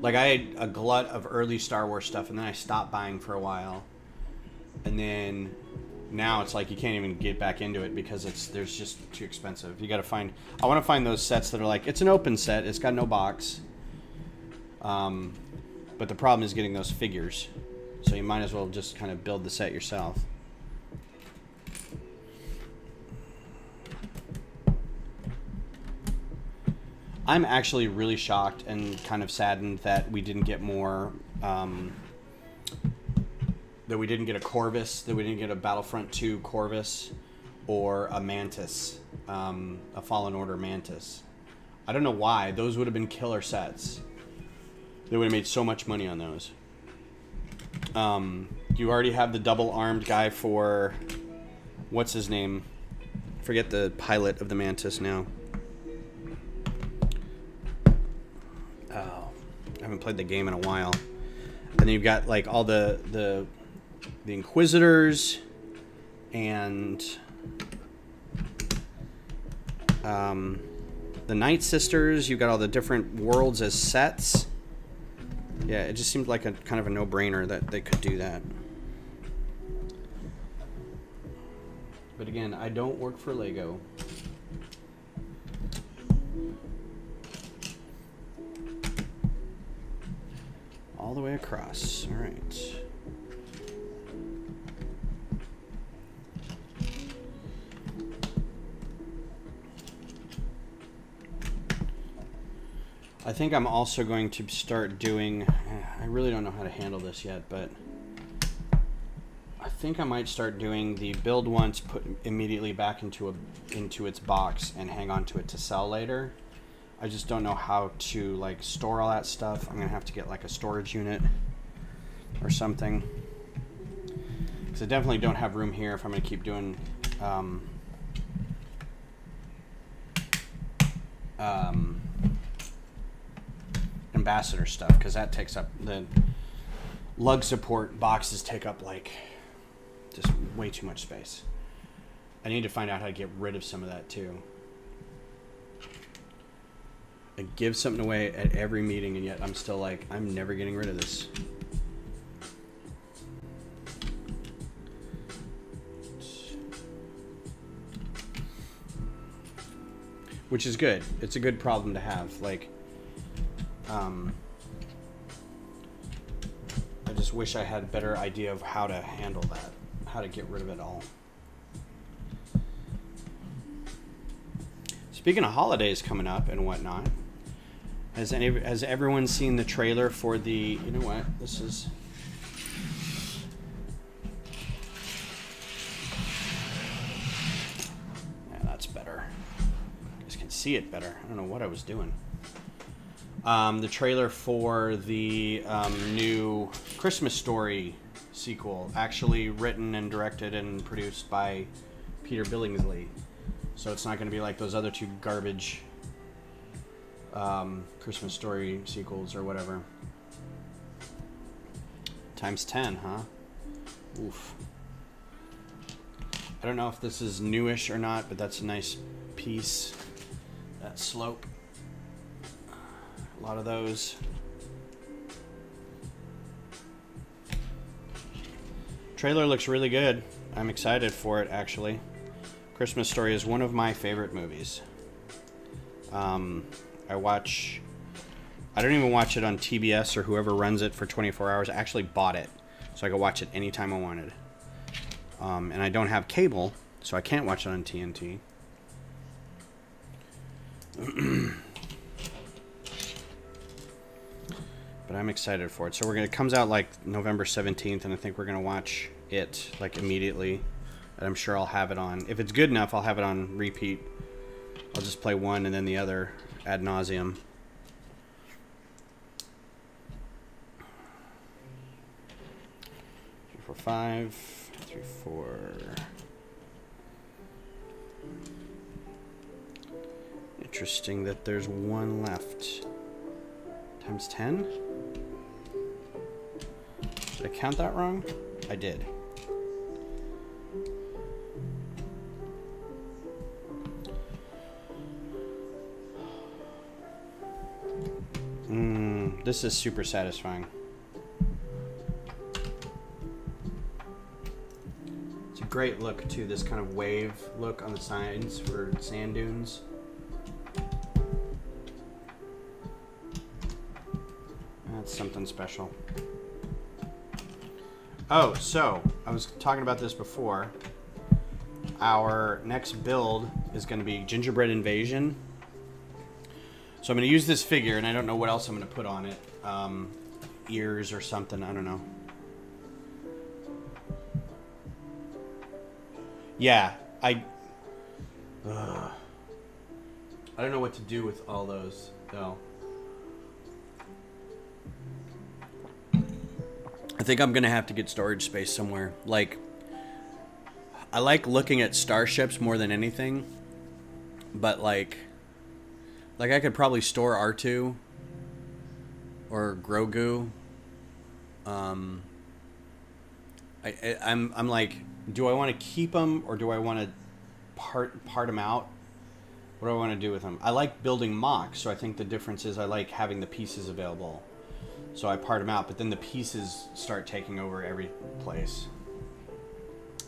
Like I had a glut of early Star Wars stuff, and then I stopped buying for a while. And then now it's like you can't even get back into it because there's just too expensive. You got to find. I want to find those sets that are like it's an open set. It's got no box. But the problem is getting those figures. So you might as well just kind of build the set yourself. I'm actually really shocked and kind of saddened that we didn't get more. That we didn't get a Corvus, that we didn't get a Battlefront 2 Corvus, or a Mantis, a Fallen Order Mantis. I don't know why. Those would have been killer sets. They would have made so much money on those. You already have the double-armed guy for... What's his name? Forget the pilot of the Mantis now. Oh, I haven't played the game in a while. And then you've got like all the Inquisitors and the Night Sisters. You've got all the different worlds as sets. Yeah, it just seemed like a kind of a no-brainer that they could do that. But again, I don't work for Lego. All the way across. All right. I think I'm also going to start doing, I really don't know how to handle this yet, but I think I might start doing the build once, put immediately back into its box and hang on to it to sell later. I just don't know how to like store all that stuff. I'm gonna have to get like a storage unit or something. Because I definitely don't have room here if I'm gonna keep doing ambassador stuff, because that takes up the lug support boxes take up like just way too much space. I need to find out how to get rid of some of that too. I give something away at every meeting, and yet I'm still like, I'm never getting rid of this. which is good. It's a good problem to have. Like, I just wish I had a better idea of how to handle that, how to get rid of it all. Speaking of holidays coming up and whatnot, has everyone seen the trailer for the? You know what? This is. Yeah, that's better. You guys can see it better. I don't know what I was doing. The trailer for the new Christmas Story sequel, actually written and directed and produced by Peter Billingsley. So it's not going to be like those other two garbage Christmas Story sequels or whatever. Times 10, huh? Oof. I don't know if this is newish or not, but that's a nice piece. That slope. A lot of those. Trailer looks really good. I'm excited for it, actually. Christmas Story is one of my favorite movies. I don't even watch it on TBS or whoever runs it for 24 hours. I actually bought it so I could watch it anytime I wanted. And I don't have cable, so I can't watch it on TNT. But I'm excited for it. So it comes out like November 17th, and I think we're going to watch it like immediately. And I'm sure I'll have it on. If it's good enough, I'll have it on repeat. I'll just play one and then the other ad nauseum. 3, 4, 5, 3, 4. Interesting that there's one left. Times 10? Did I count that wrong? I did. This is super satisfying. It's a great look too, this kind of wave look on the sides for sand dunes. That's something special. Oh, so I was talking about this before. Our next build is going to be Gingerbread Invasion. So I'm going to use this figure, and I don't know what else I'm going to put on it. Ears or something, I don't know. Yeah, I don't know what to do with all those, though. I think I'm going to have to get storage space somewhere. Like, I like looking at starships more than anything, but like I could probably store R2 or Grogu. I'm like, do I want to keep them or do I want to part them out? What do I want to do with them? I like building mocks, so I think the difference is I like having the pieces available. So I part them out, but then the pieces start taking over every place.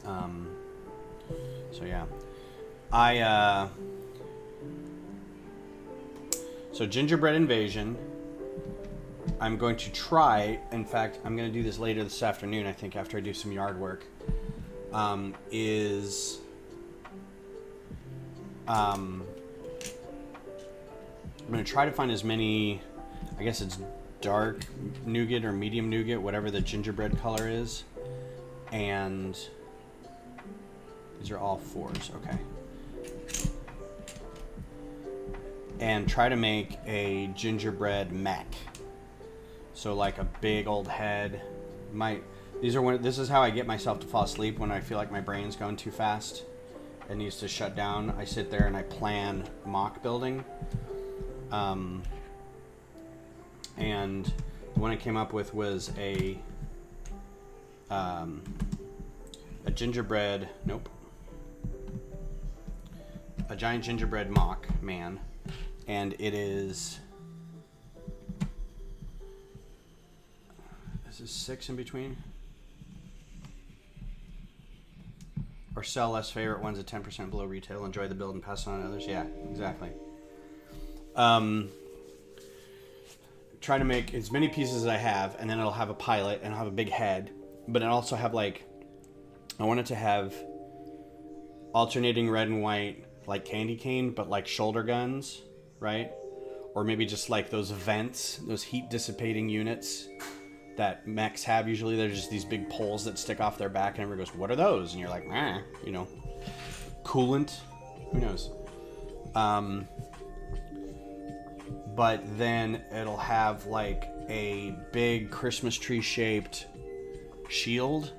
So yeah, so Gingerbread Invasion, I'm going to try, in fact, I'm going to do this later this afternoon, I think, after I do some yard work, I'm going to try to find as many, I guess it's dark nougat or medium nougat, whatever the gingerbread color is, and these are all 4s, okay. And try to make a gingerbread mech. So like a big old head. This is how I get myself to fall asleep when I feel like my brain's going too fast. It needs to shut down. I sit there and I plan mock building. And the one I came up with was a gingerbread, a giant gingerbread mock man. And it is, this is 6 in between? Or sell less favorite ones at 10% below retail. Enjoy the build and pass it on to others. Yeah, exactly. Try to make as many pieces as I have, and then it'll have a pilot and I'll have a big head, but it'll also have like, I want it to have alternating red and white, like candy cane, but like shoulder guns, right? Or maybe just like those vents, those heat dissipating units that mechs have usually. They're just these big poles that stick off their back, and everyone goes, what are those? And you're like, you know, coolant, who knows? But then it'll have like a big Christmas tree shaped shield,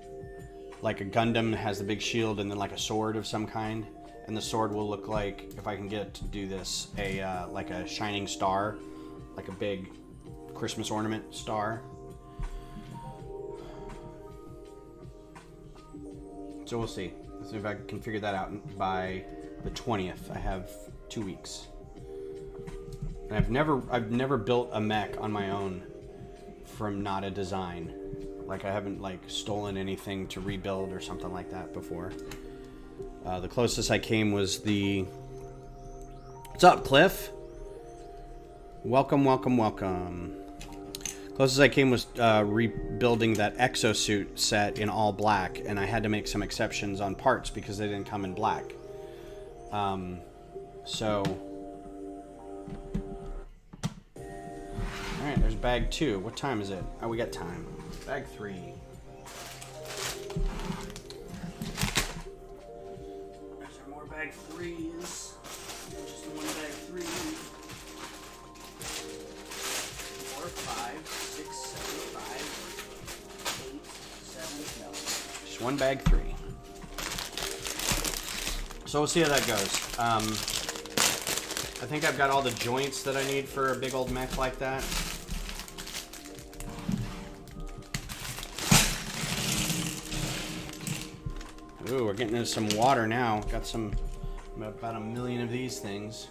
like a Gundam has the big shield, and then like a sword of some kind. And the sword will look like, if I can get it to do this, like a shining star, like a big Christmas ornament star. So we'll see. Let's see if I can figure that out by the 20th. I have 2 weeks. And I've never built a mech on my own from not a design. Like I haven't like stolen anything to rebuild or something like that before. The closest I came was the... What's up, Cliff? Welcome, welcome, welcome. Closest I came was rebuilding that exosuit set in all black, and I had to make some exceptions on parts because they didn't come in black. So... Alright, there's bag 2. What time is it? Oh, we got time. Bag 3. There's our more bag 3s. Just one bag 3. 4, 5, 6, 7, 5, 8, 7, no. Just one bag 3. So we'll see how that goes. I think I've got all the joints that I need for a big old mech like that. Ooh, we're getting into some water now. Got about 1 million of these things.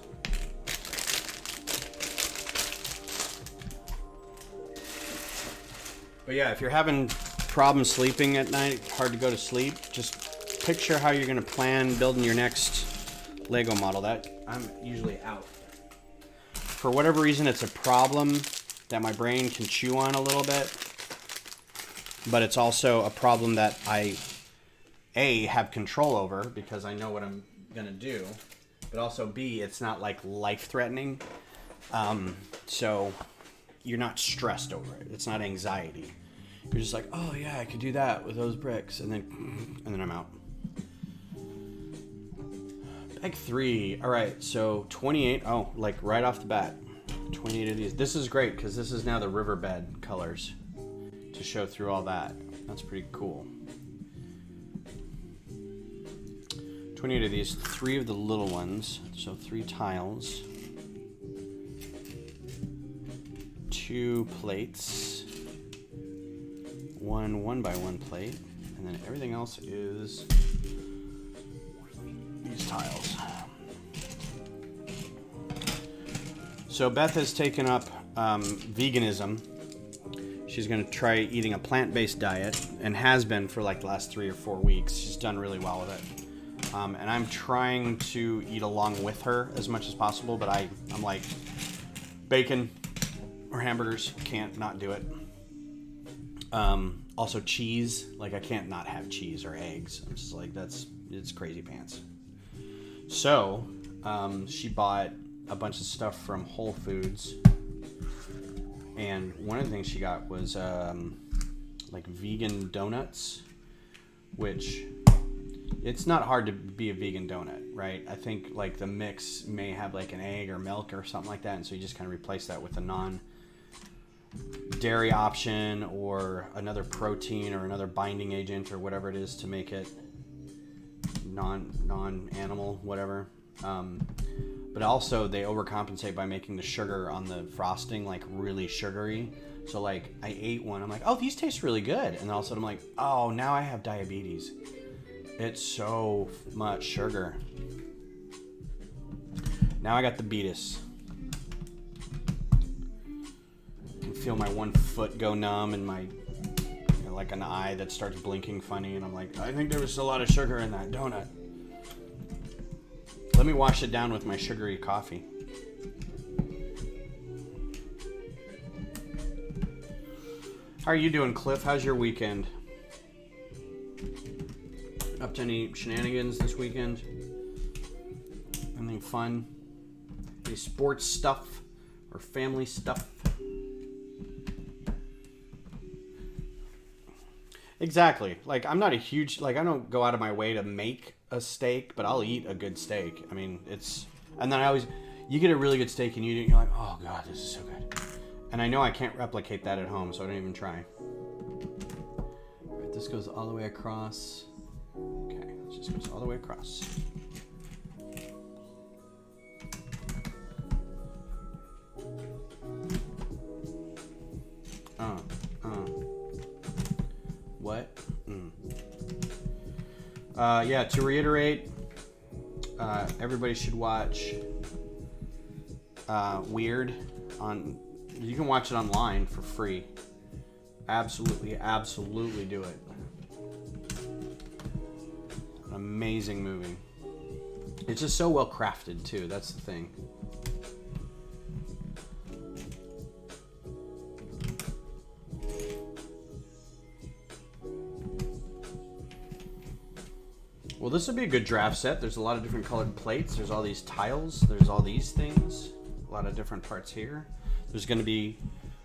But yeah, if you're having problems sleeping at night, hard to go to sleep, just picture how you're gonna plan building your next Lego model. That I'm usually out. For whatever reason, it's a problem that my brain can chew on a little bit, but it's also a problem that I have control over because I know what I'm gonna do, but also B, it's not like life-threatening, so you're not stressed over it. It's not anxiety. You're just like, oh yeah, I could do that with those bricks, and then I'm out. Bag 3. All right, so 28. Oh, like right off the bat, 28 of these. This is great because this is now the riverbed colors to show through all that. That's pretty cool. 28 of these, 3 of the little ones, so 3 tiles, 2 plates, 1 1x1 plate, and then everything else is these tiles. So Beth has taken up veganism. She's going to try eating a plant-based diet and has been for like the last 3 or 4 weeks. She's done really well with it. And I'm trying to eat along with her as much as possible, but I'm like, bacon or hamburgers, can't not do it. Also cheese, like I can't not have cheese or eggs. I'm just like, it's crazy pants. So, she bought a bunch of stuff from Whole Foods, and one of the things she got was like vegan donuts, which it's not hard to be a vegan donut, right? I think like the mix may have like an egg or milk or something like that, and so you just kind of replace that with a non-dairy option or another protein or another binding agent or whatever it is to make it non-animal, whatever. But also they overcompensate by making the sugar on the frosting like really sugary. So like I ate one, I'm like, oh, these taste really good, and then all of a sudden I'm like, oh, now I have diabetes. It's so much sugar. Now I got the beatus. I can feel my one foot go numb and my like an eye that starts blinking funny, and I'm like, I think there was a lot of sugar in that donut. Let me wash it down with my sugary coffee. How are you doing, Cliff? How's your weekend? Up to any shenanigans this weekend? Anything fun? Any sports stuff or family stuff? Exactly. Like, I'm not a huge, like, I don't go out of my way to make a steak, but I'll eat a good steak. I mean, it's, and then I always, you get a really good steak and you're like, oh God, this is so good. And I know I can't replicate that at home, so I don't even try. All right, this goes all the way across. Okay, this just goes all the way across. What? Yeah, to reiterate, everybody should watch Weird on. You can watch it online for free. Absolutely, absolutely do it. An amazing movie. It's just so well crafted too. That's the thing. Well, this would be a good draft set. There's a lot of different colored plates. There's all these tiles. There's all these things. A lot of different parts here. There's going to be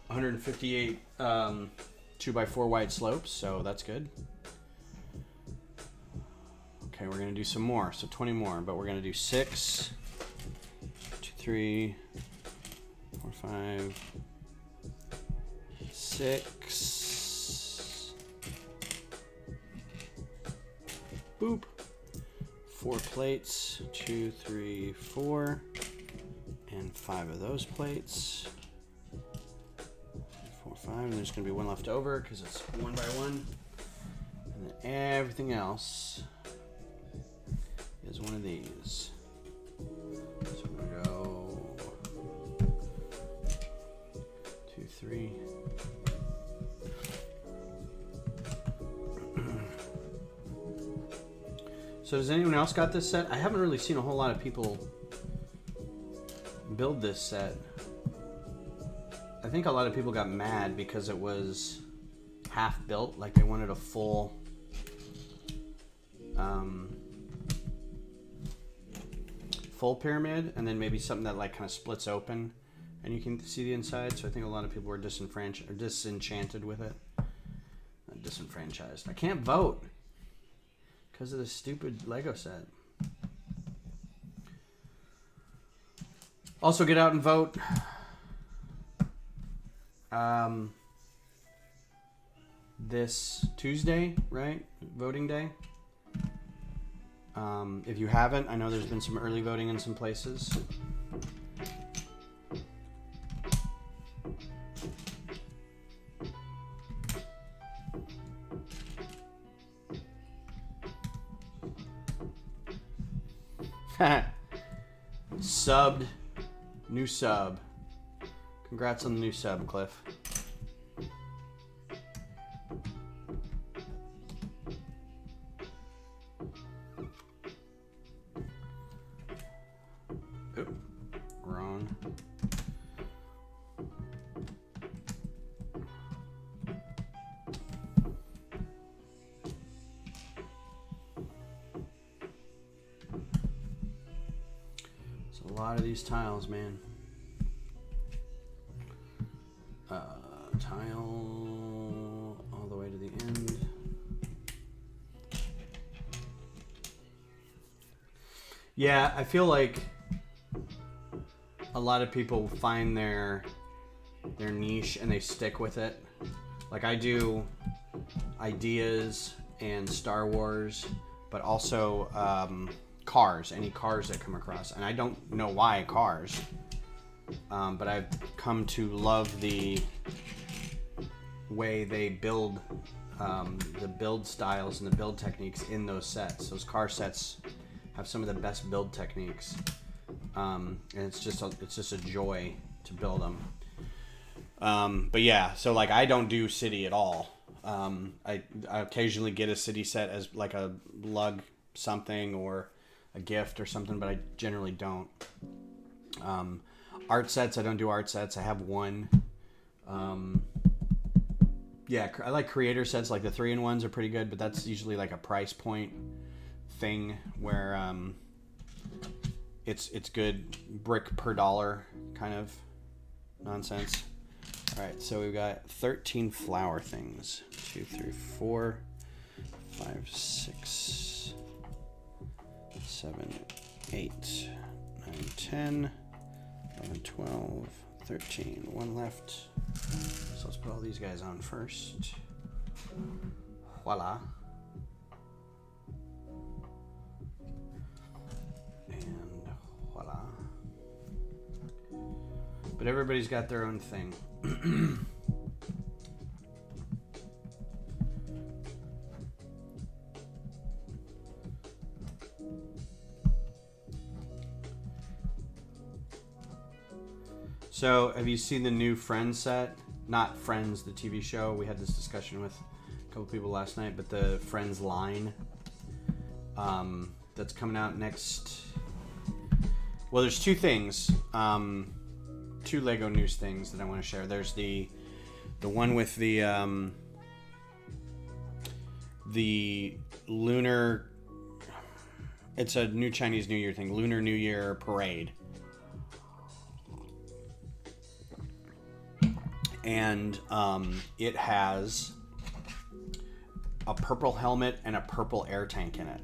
158 2x4 wide slopes, so that's good. Okay, we're going to do some more, so 20 more, but we're going to do 6, 2, 3, 4, 5, 6. Boop. 4 plates, 2, 3, 4, and 5 of those plates. 4, 5, and there's going to be one left over because it's 1 by 1. And then everything else is one of these. So I'm going to go 2, 3. So does anyone else got this set? I haven't really seen a whole lot of people build this set. I think a lot of people got mad because it was half built, like they wanted a full full pyramid, and then maybe something that like kind of splits open and you can see the inside. So I think a lot of people were disenchanted with it. Not disenfranchised. I can't vote because of this stupid Lego set. Also, get out and vote. This Tuesday, right? Voting day. If you haven't, I know there's been some early voting in some places. Subbed. New sub. Congrats on the new sub, Cliff. Oop. Wrong. A lot of these tiles, man. Tile all the way to the end. Yeah, I feel like a lot of people find their niche and they stick with it. Like I do ideas and Star Wars, but also cars, any cars that come across. And I don't know why cars, but I've come to love the way they build, the build styles and the build techniques in those sets. Those car sets have some of the best build techniques, and it's just a joy to build them. But yeah, so like I don't do city at all. I occasionally get a city set as like a lug something or a gift or something, but I generally don't. Art sets, I don't do art sets. I have one. Yeah, I like creator sets. Like the 3-in-1s are pretty good, but that's usually like a price point thing where it's good brick per dollar kind of nonsense. All right, so we've got 13 flower things. 2, 3, 4, 5, 6, 7, 8, 9, 10, 11, 12, 13. One left. So let's put all these guys on first. Voila. And voila. But everybody's got their own thing. So, have you seen the new Friends set? Not Friends, the TV show. We had this discussion with a couple people last night, but the Friends line that's coming out next. Well, there's two things, two Lego news things that I want to share. There's the one with the lunar. It's a new Chinese New Year thing, Lunar New Year parade. And it has a purple helmet and a purple air tank in it.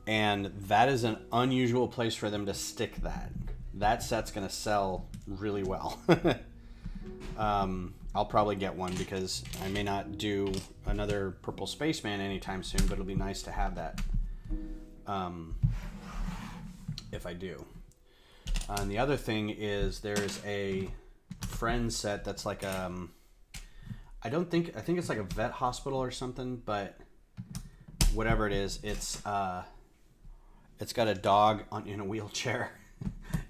And that is an unusual place for them to stick that. That set's going to sell really well. I'll probably get one because I may not do another purple spaceman anytime soon, but it'll be nice to have that if I do. And the other thing is there's a Friends set that's like I think it's like a vet hospital or something, but whatever it is, it's got a dog in a wheelchair.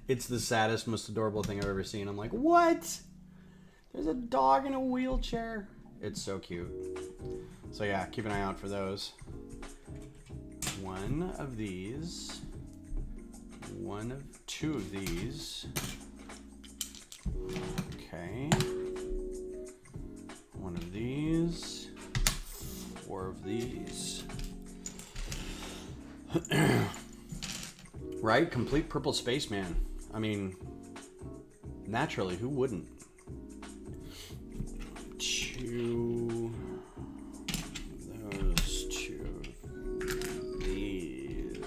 It's the saddest, most adorable thing I've ever seen. I'm like, what? There's a dog in a wheelchair. It's so cute. So yeah, keep an eye out for those. One of these. Two of these. Okay. One of these. 4 of these. Right? Complete purple spaceman. I mean, naturally, who wouldn't? 2 of those, 2 of these.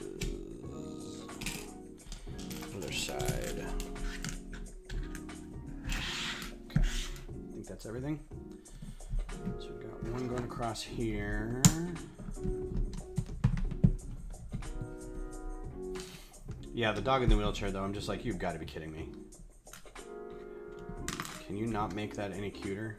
Other side. Okay. I think that's everything. So we've got one going across here. Yeah, the dog in the wheelchair, though, I'm just like, you've got to be kidding me. Can you not make that any cuter?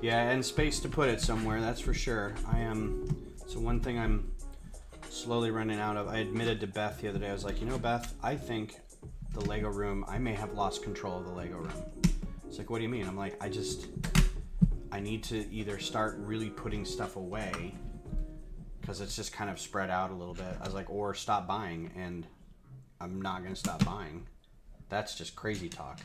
Yeah, and space to put it somewhere, that's for sure. So one thing I'm slowly running out of, I admitted to Beth the other day, I was like, you know, Beth, I think the Lego room, I may have lost control of the Lego room. It's like, what do you mean? I'm like, I need to either start really putting stuff away because it's just kind of spread out a little bit. I was like, or stop buying, and I'm not going to stop buying. That's just crazy talk.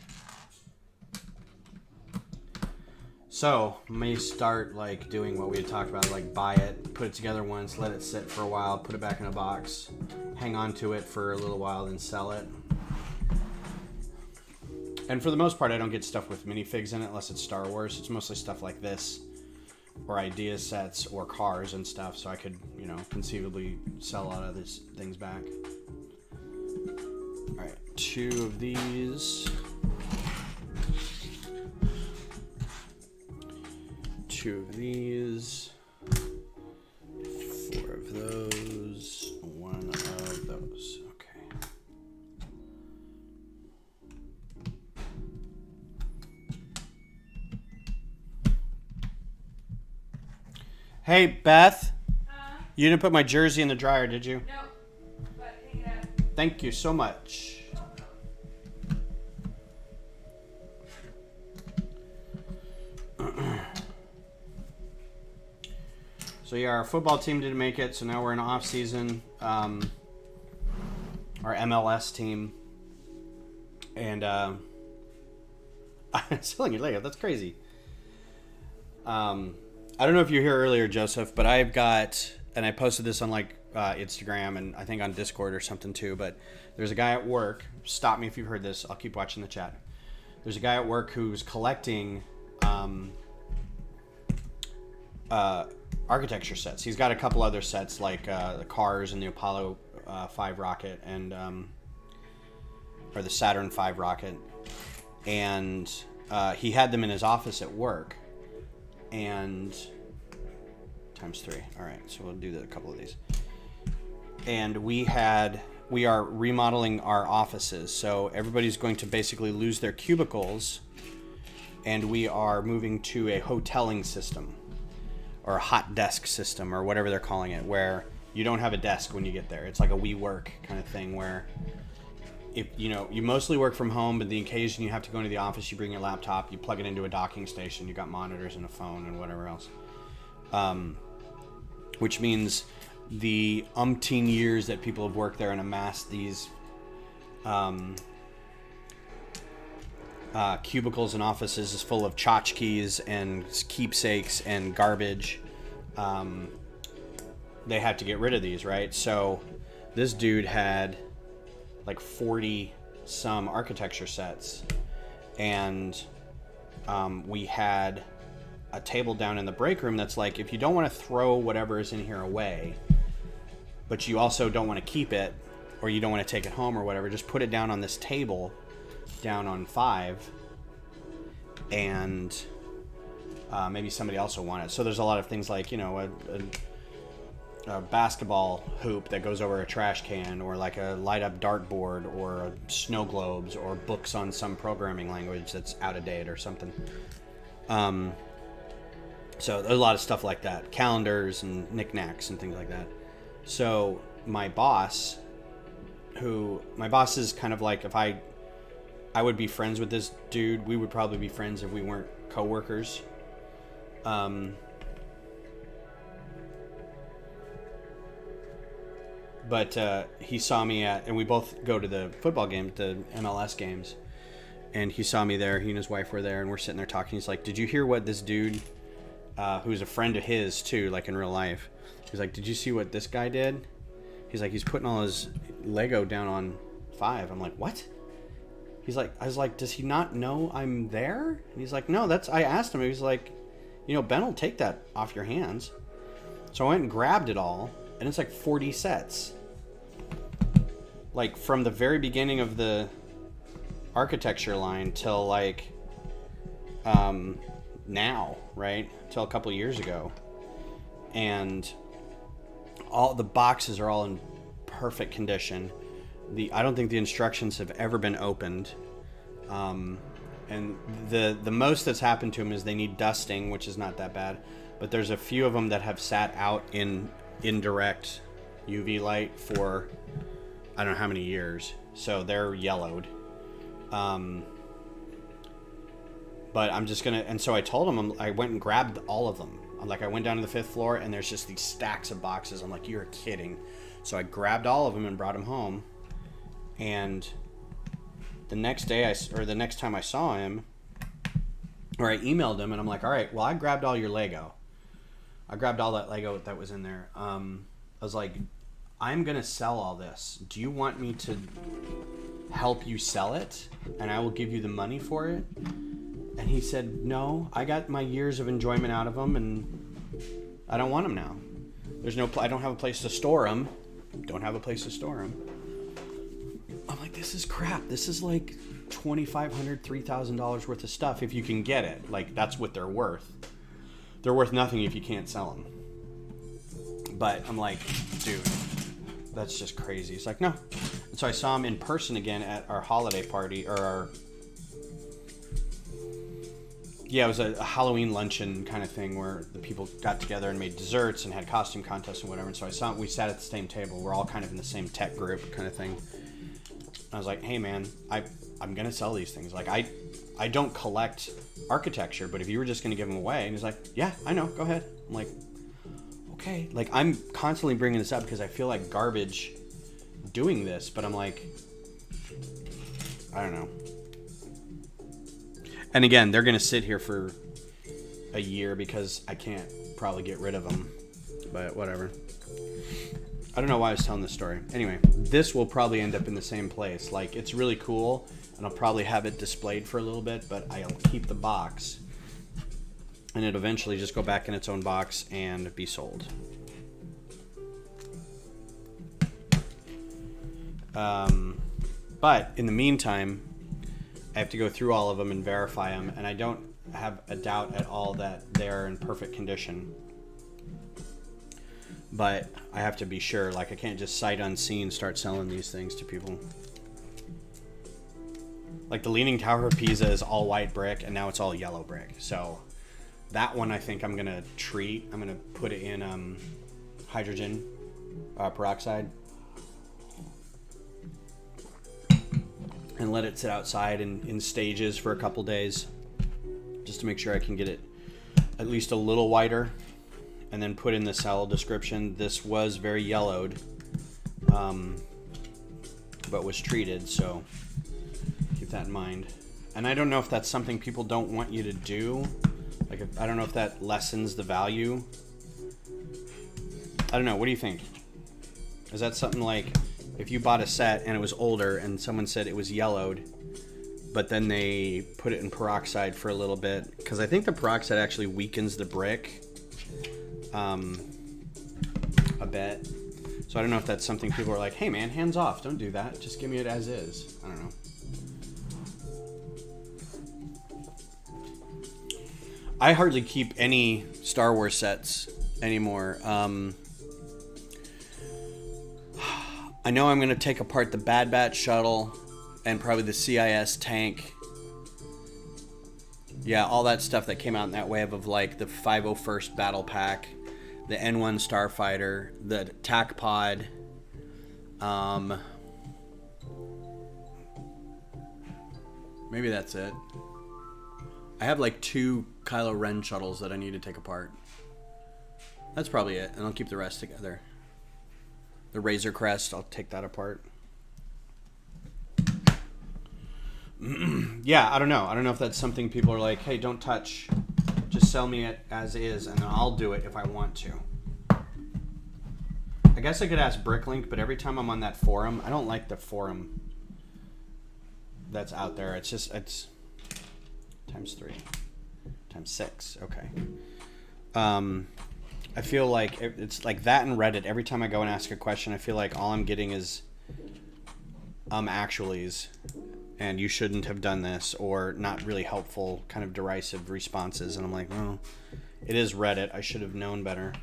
So, may start like doing what we had talked about, like buy it, put it together once, let it sit for a while, put it back in a box, hang on to it for a little while, then sell it. And for the most part, I don't get stuff with minifigs in it unless it's Star Wars. It's mostly stuff like this, or idea sets, or cars and stuff, so I could, you know, conceivably sell a lot of these things back. Alright, 2 of these. 2 of these. 4 of those. 1 of those. Hey, Beth. You didn't put my jersey in the dryer, did you? No, but hang it up. Thank you so much. So yeah, our football team didn't make it, so now we're in off season. our MLS team, and selling your Lego. That's crazy. I don't know if you were here earlier, Joseph, but I've got, and I posted this on like Instagram and I think on Discord or something too. But there's a guy at work. Stop me if you've heard this. I'll keep watching the chat. There's a guy at work who's collecting architecture sets. He's got a couple other sets like the cars and the Apollo 5 rocket and or the Saturn 5 rocket, and he had them in his office at work. And times 3. All right, so we'll do a couple of these. And we are remodeling our offices, so everybody's going to basically lose their cubicles, and we are moving to a hoteling system or a hot desk system or whatever they're calling it, where you don't have a desk when you get there. It's like a WeWork kind of thing where if you mostly work from home, but the occasion you have to go into the office, you bring your laptop, you plug it into a docking station, you got monitors and a phone and whatever else. Which means the umpteen years that people have worked there and amassed these cubicles and offices is full of tchotchkes and keepsakes and garbage. They had to get rid of these, right? So this dude had like 40 some architecture sets, and we had a table down in the break room that's like, if you don't want to throw whatever is in here away, but you also don't want to keep it, or you don't want to take it home or whatever, just put it down on this table down on 5, and maybe somebody else will want it. So there's a lot of things like, a basketball hoop that goes over a trash can, or like a light up dartboard, or snow globes, or books on some programming language that's out of date or something. So there's a lot of stuff like that, calendars and knickknacks and things like that. So my boss is kind of like, if I would be friends with this dude, we would probably be friends if we weren't coworkers. But he saw me and we both go to the football games, the MLS games, and he saw me there. He and his wife were there, and we're sitting there talking. He's like, "Did you hear what this dude, who's a friend of his too, like in real life?" He's like, "Did you see what this guy did?" He's like, "He's putting all his Lego down on 5." I'm like, "What?" He's like, I was like, "Does he not know I'm there?" And he's like, "No, I asked him." He was like, "Ben will take that off your hands." So I went and grabbed it all. And it's like 40 sets. Like from the very beginning of the architecture line till like now, right? Till a couple of years ago. And all the boxes are all in perfect condition. I don't think the instructions have ever been opened. And the most that's happened to them is they need dusting, which is not that bad. But there's a few of them that have sat out in indirect UV light for I don't know how many years, so they're yellowed. But I'm just gonna, and so I told him, I went and grabbed all of them. I went down to the 5th floor, and there's just these stacks of boxes. I'm like, "You're kidding." So I grabbed all of them and brought them home. And the next day, the next time I saw him, or I emailed him, and I'm like, "All right, well, I grabbed all your Lego. I grabbed all that Lego that was in there." I was like, "I'm going to sell all this. Do you want me to help you sell it? And I will give you the money for it?" And he said, "No, I got my years of enjoyment out of them, and I don't want them now. I don't have a place to store them. Don't have a place to store them." I'm like, "This is crap. This is like $2,500, $3,000 worth of stuff if you can get it. Like, that's what they're worth. They're worth nothing if you can't sell them." But I'm like, "Dude, that's just crazy." He's like, "No." And so I saw him in person again at our holiday party, or it was a Halloween luncheon kind of thing where the people got together and made desserts and had costume contests and whatever. And so we sat at the same table. We're all kind of in the same tech group kind of thing. I was like, "Hey man, I'm gonna sell these things. Like I don't collect architecture, but if you were just gonna give them away," and he's like, "Yeah, I know, go ahead." I'm like, "Okay." Like, I'm constantly bringing this up because I feel like garbage doing this, but I'm like, I don't know. And again, they're going to sit here for a year because I can't probably get rid of them, but whatever. I don't know why I was telling this story. Anyway, this will probably end up in the same place. Like, it's really cool, and I'll probably have it displayed for a little bit, but I'll keep the box, and it'll eventually just go back in its own box and be sold. But in the meantime, I have to go through all of them and verify them, and I don't have a doubt at all that they're in perfect condition. But I have to be sure. Like, I can't just sight unseen start selling these things to people. Like, the Leaning Tower of Pisa is all white brick, and now it's all yellow brick. So that one I think I'm going to treat. I'm going to put it in hydrogen peroxide. And let it sit outside in stages for a couple days. Just to make sure I can get it at least a little whiter. And then put in the sell description. This was very yellowed, but was treated, so keep that in mind. And I don't know if that's something people don't want you to do. Like, I don't know if that lessens the value. I don't know. What do you think? Is that something like if you bought a set and it was older and someone said it was yellowed, but then they put it in peroxide for a little bit? Because I think the peroxide actually weakens the brick a bit. So I don't know if that's something people are like, hey man, hands off, don't do that, just give me it as is. I don't know. I hardly keep any Star Wars sets anymore. I know I'm going to take apart the Bad Batch shuttle and probably the CIS tank. Yeah, all that stuff that came out in that wave of like the 501st Battle Pack, the N1 Starfighter, the TAC Pod, maybe that's it. I have like 2 Kylo Ren shuttles that I need to take apart. That's probably it, and I'll keep the rest together. The Razor Crest, I'll take that apart. Yeah, I don't know. I don't know if that's something people are like, hey, don't touch. Just sell me it as is, and then I'll do it if I want to. I guess I could ask Bricklink, but every time I'm on that forum, I don't like the forum that's out there. It's just, it's times 3. Times 6. Okay. I feel like it's like that in Reddit. Every time I go and ask a question, I feel like all I'm getting is actuallys. And you shouldn't have done this, or not really helpful, kind of derisive responses. And I'm like, well, it is Reddit. I should have known better.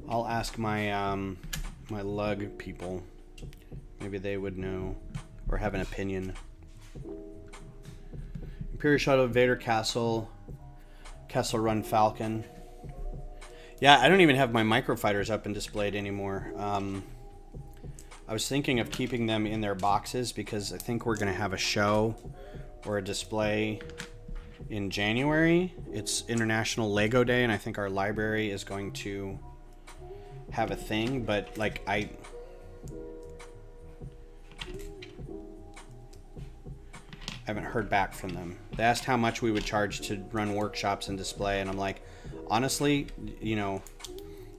I'll ask my my lug people. Maybe they would know or have an opinion. Imperial Shuttle, Vader Castle, Kessel Run Falcon. Yeah, I don't even have my microfighters up and displayed anymore. I was thinking of keeping them in their boxes because I think we're going to have a show or a display in January. It's International Lego Day, and I think our library is going to have a thing, but like I haven't heard back from them. They asked how much we would charge to run workshops and display, and I'm like, honestly, you know,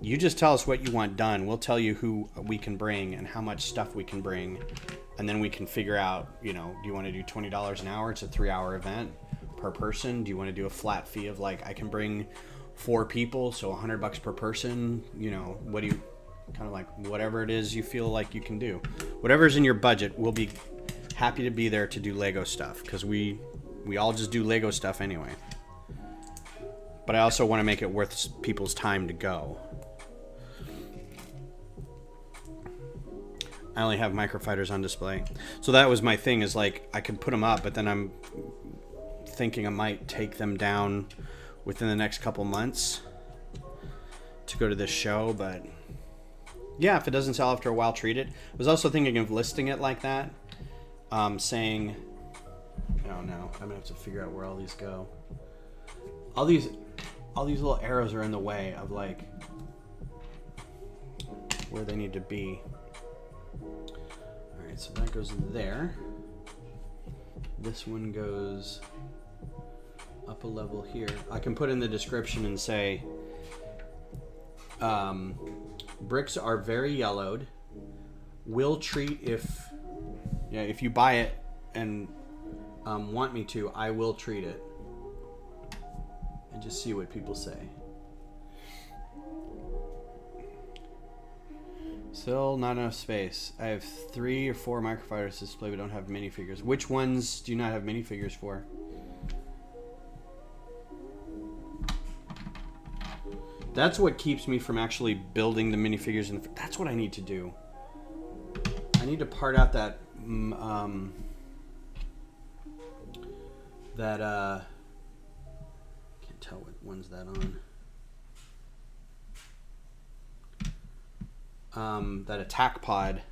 you just tell us what you want done. We'll tell you who we can bring and how much stuff we can bring, and then we can figure out, you know, do you want to do $20 an hour? It's a 3-hour event per person. Do you want to do a flat fee of like, I can bring 4 people, so $100 per person? You know, what do you, kind of like whatever it is you feel like you can do. Whatever's in your budget, we'll be happy to be there to do Lego stuff, because we all just do Lego stuff anyway. But I also want to make it worth people's time to go. I only have microfighters on display. So that was my thing, is like I could put them up, but then I'm thinking I might take them down within the next couple months to go to this show. But yeah, if it doesn't sell after a while, treat it. I was also thinking of listing it like that, saying, oh no, I'm gonna have to figure out where all these go. all these little arrows are in the way of like where they need to be. All right, so that goes there. This one goes up a level here. I can put in the description and say, bricks are very yellowed. Will treat if you buy it and want me to, I will treat it. And just see what people say. Still not enough space. I have 3 or 4 microfighters to display, but don't have minifigures. Which ones do you not have minifigures for? That's what keeps me from actually building the minifigures. And that's what I need to do. I need to part out that can't tell what one's that on. That attack pod,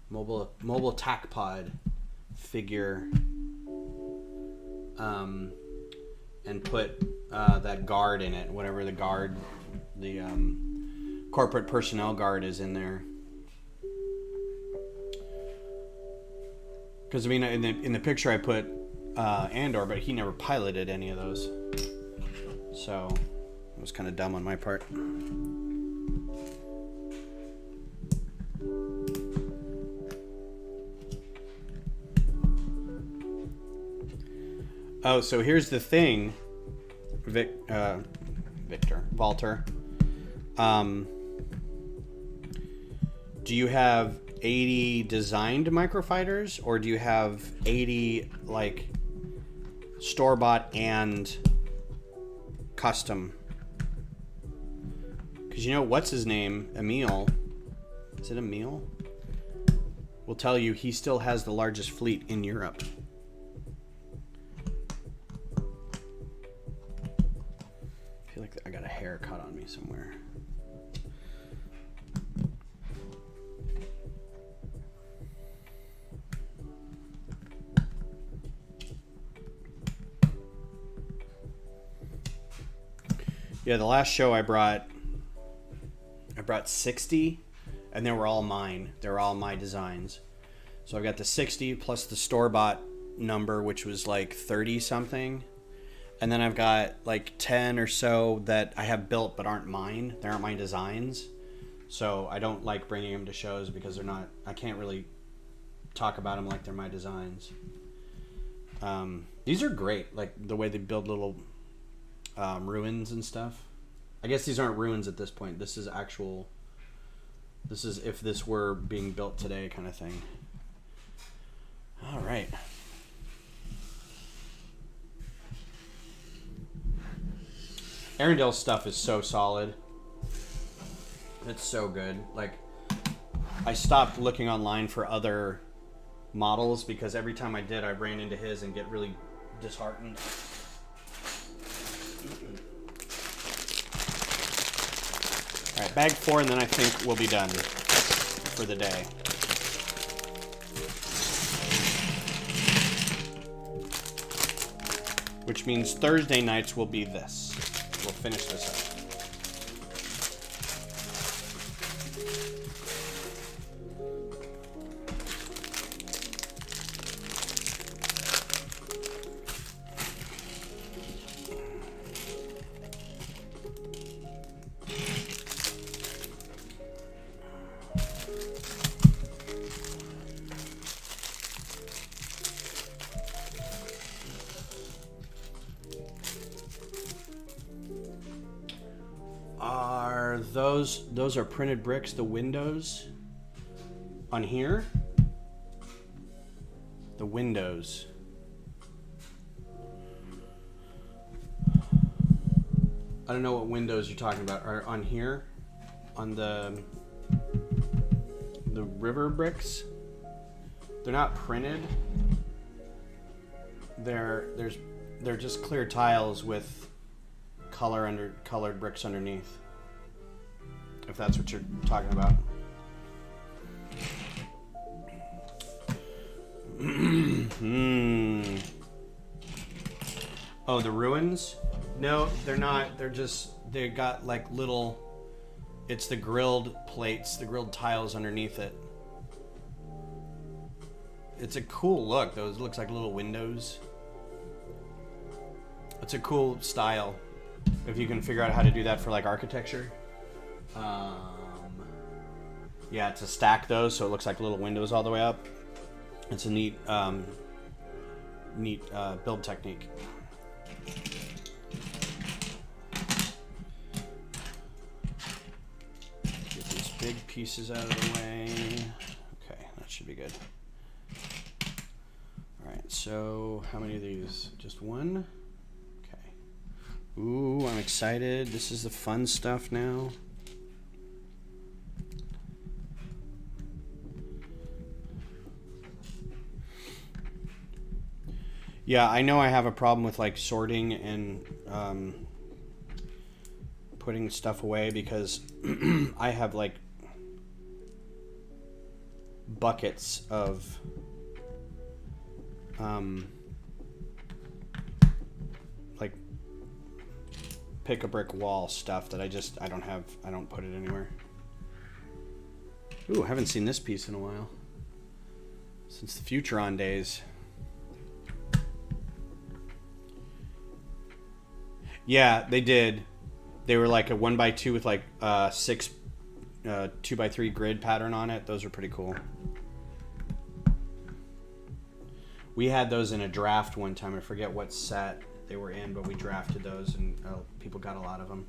mobile attack pod figure, and put that guard in it, whatever the guard, the corporate personnel guard is in there. Because I mean, in the picture I put Andor, but he never piloted any of those, so it was kind of dumb on my part. Oh, so here's the thing, Walter. Do you have 80 designed microfighters, or do you have 80 like store-bought and custom? Because you know what's his name, Emil? Is it Emil? Will tell you he still has the largest fleet in Europe. I feel like I got a hair cut on me somewhere. Yeah, the last show I brought 60, and they were all mine. They were all my designs. So I've got the 60 plus the store-bought number, which was like 30 something. And then I've got like 10 or so that I have built but aren't mine. They aren't my designs. So I don't like bringing them to shows because they're not, I can't really talk about them like they're my designs. These are great, like the way they build little ruins and stuff. I guess these aren't ruins at this point. This is actual, this is if this were being built today kind of thing. All right. Arundel's stuff is so solid. It's so good. Like, I stopped looking online for other models because every time I did, I ran into his and get really disheartened. All right, bag 4, and then I think we'll be done for the day. Which means Thursday nights will be this. We'll finish this up. Those are printed bricks, the windows on here. The windows. I don't know what windows you're talking about. Are on here? On the river bricks? They're not printed. They're just clear tiles with colored bricks underneath. If that's what you're talking about. Oh, the ruins? No, they're not. They got like little, it's the grilled plates, the grilled tiles underneath it. It's a cool look. Those looks like little windows. It's a cool style. If you can figure out how to do that for like architecture. Yeah, to stack those so it looks like little windows all the way up. It's a neat build technique. Get these big pieces out of the way. Okay, that should be good. All right, so how many of these? Just one? Okay. Ooh, I'm excited. This is the fun stuff now. Yeah, I know I have a problem with like sorting and putting stuff away because I have like buckets of like pick a brick wall stuff that I don't put it anywhere. Ooh, I haven't seen this piece in a while. Since the Futuron days. Yeah, they did. They were like a 1x2 with like 6 2x3 grid pattern on it. Those are pretty cool. We had those in a draft one time. I forget what set they were in, but we drafted those and people got a lot of them.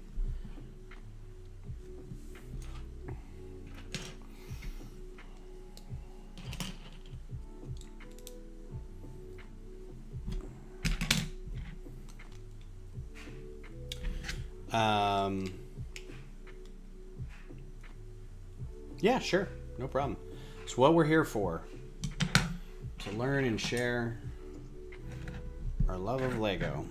Yeah, sure. No problem. It's what we're here for. To learn and share our love of Lego.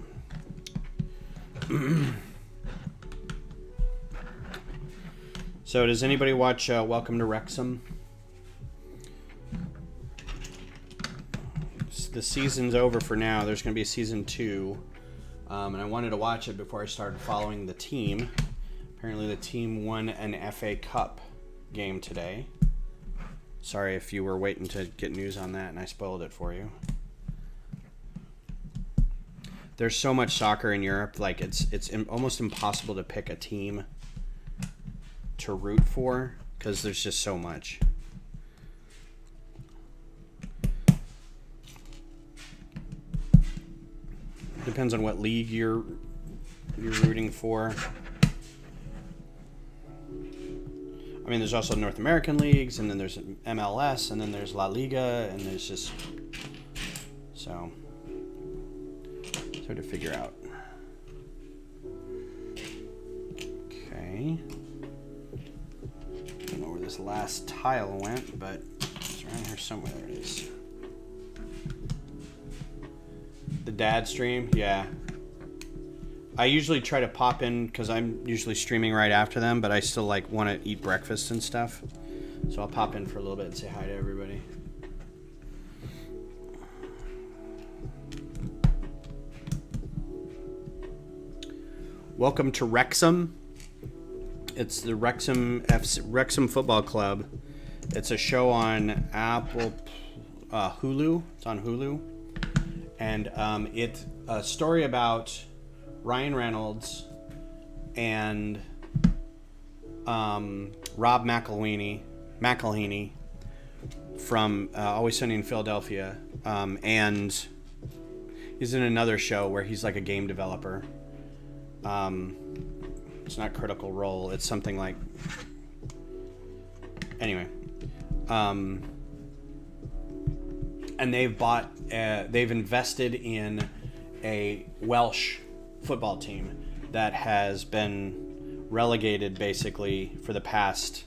So does anybody watch Welcome to Wrexham? The season's over for now. There's going to be a season 2. And I wanted to watch it before I started following the team. Apparently the team won an FA Cup game today. Sorry if you were waiting to get news on that and I spoiled it for you. There's so much soccer in Europe, like it's almost impossible to pick a team to root for because there's just so much. Depends on what league you're rooting for. I mean, there's also North American leagues, and then there's MLS, and then there's La Liga, and there's just so it's hard to figure out. Okay, I don't know where this last tile went, but it's around here somewhere. There it is. The dad stream, yeah. I usually try to pop in because I'm usually streaming right after them, but I still like want to eat breakfast and stuff. So I'll pop in for a little bit and say hi to everybody. Welcome to Wrexham. It's the Wrexham Football Club. It's a show on Hulu. It's on Hulu. And it's a story about Ryan Reynolds and Rob McElhenney from Always Sunny in Philadelphia. And he's in another show where he's like a game developer. It's not Critical Role. It's something like... Anyway. And they've invested in a Welsh football team that has been relegated basically for the past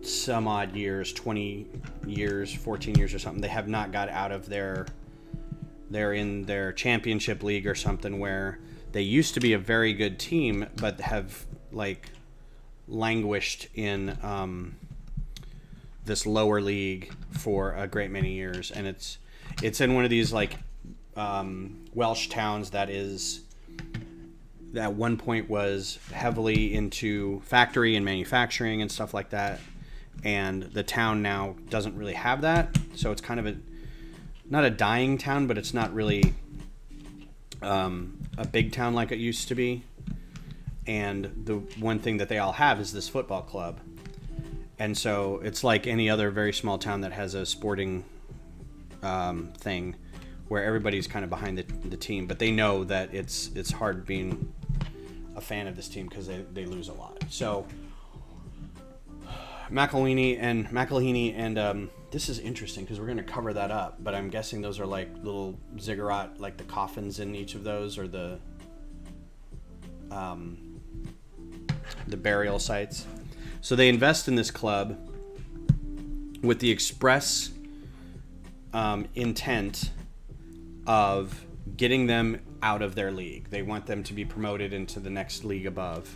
some odd years, 20 years, 14 years or something. They have not got out of they're in their championship league or something where they used to be a very good team, but have like languished in this lower league for a great many years. And it's in one of these like Welsh towns that at one point was heavily into factory and manufacturing and stuff like that. And the town now doesn't really have that. So it's kind of not a dying town, but it's not really a big town like it used to be. And the one thing that they all have is this football club. And so it's like any other very small town that has a sporting thing where everybody's kind of behind the team. But they know that it's hard being a fan of this team because they lose a lot. So McElhaney and this is interesting because we're going to cover that up, but I'm guessing those are like little ziggurat, like the coffins in each of those, or the burial sites. So they invest in this club with the express intent of getting them out of their league. They want them to be promoted into the next league above.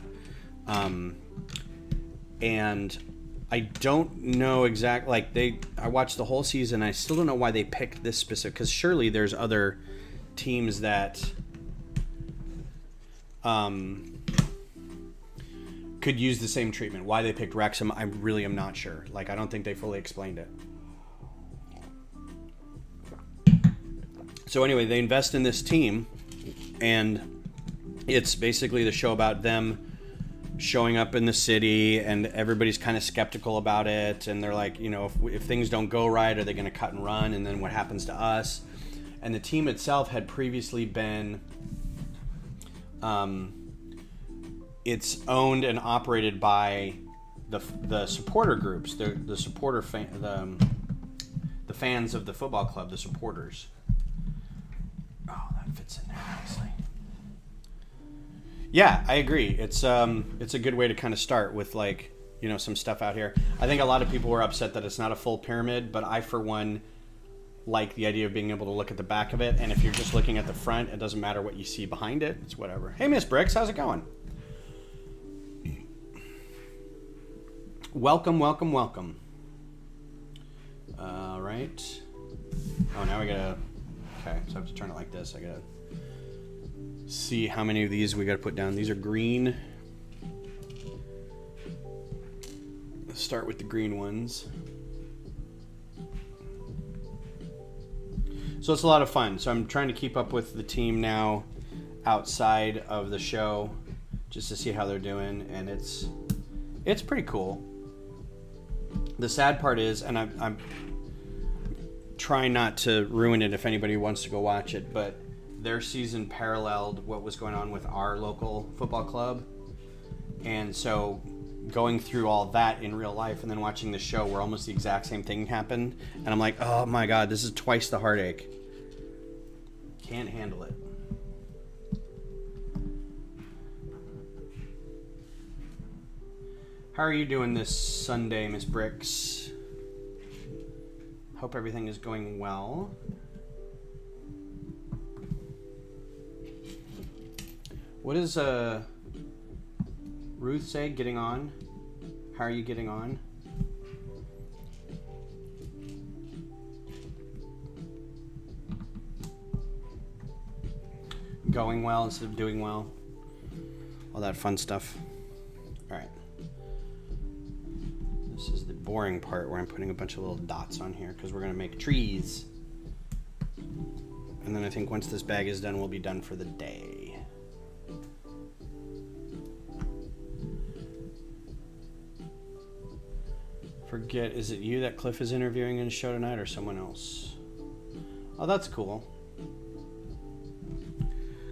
And I don't know exactly, like I watched the whole season. I still don't know why they picked this specific, because surely there's other teams that could use the same treatment. Why they picked Wrexham, I really am not sure. Like, I don't think they fully explained it. So anyway, they invest in this team, and it's basically the show about them showing up in the city, and everybody's kind of skeptical about it, and they're like, you know, if things don't go right, are they going to cut and run, and then what happens to us? And the team itself had previously been it's owned and operated by the supporter groups, the supporter the fans of the football club, the supporters. Oh, that fits in there nicely. Yeah, I agree. It's a good way to kind of start with, like, you know, some stuff out here. I think a lot of people were upset that it's not a full pyramid, but I, for one, like the idea of being able to look at the back of it. And if you're just looking at the front, it doesn't matter what you see behind it. It's whatever. Hey, Miss Bricks, how's it going? Welcome, welcome, welcome. All right. Oh, now we gotta... Okay, so I have to turn it like this. I gotta see how many of these we gotta put down. These are green. Let's start with the green ones. So it's a lot of fun. So I'm trying to keep up with the team now outside of the show just to see how they're doing, and it's pretty cool. The sad part is, and I'm trying not to ruin it if anybody wants to go watch it, but their season paralleled what was going on with our local football club. And so going through all that in real life and then watching the show where almost the exact same thing happened, and I'm like, oh my God, this is twice the heartache. Can't handle it. How are you doing this Sunday, Miss Bricks? Hope everything is going well. What does Ruth say? Getting on? How are you getting on? Going well instead of doing well. All that fun stuff. All right. This is the boring part where I'm putting a bunch of little dots on here because we're going to make trees. And then I think once this bag is done, we'll be done for the day. Forget, is it you that Cliff is interviewing in a show tonight or someone else? Oh, that's cool.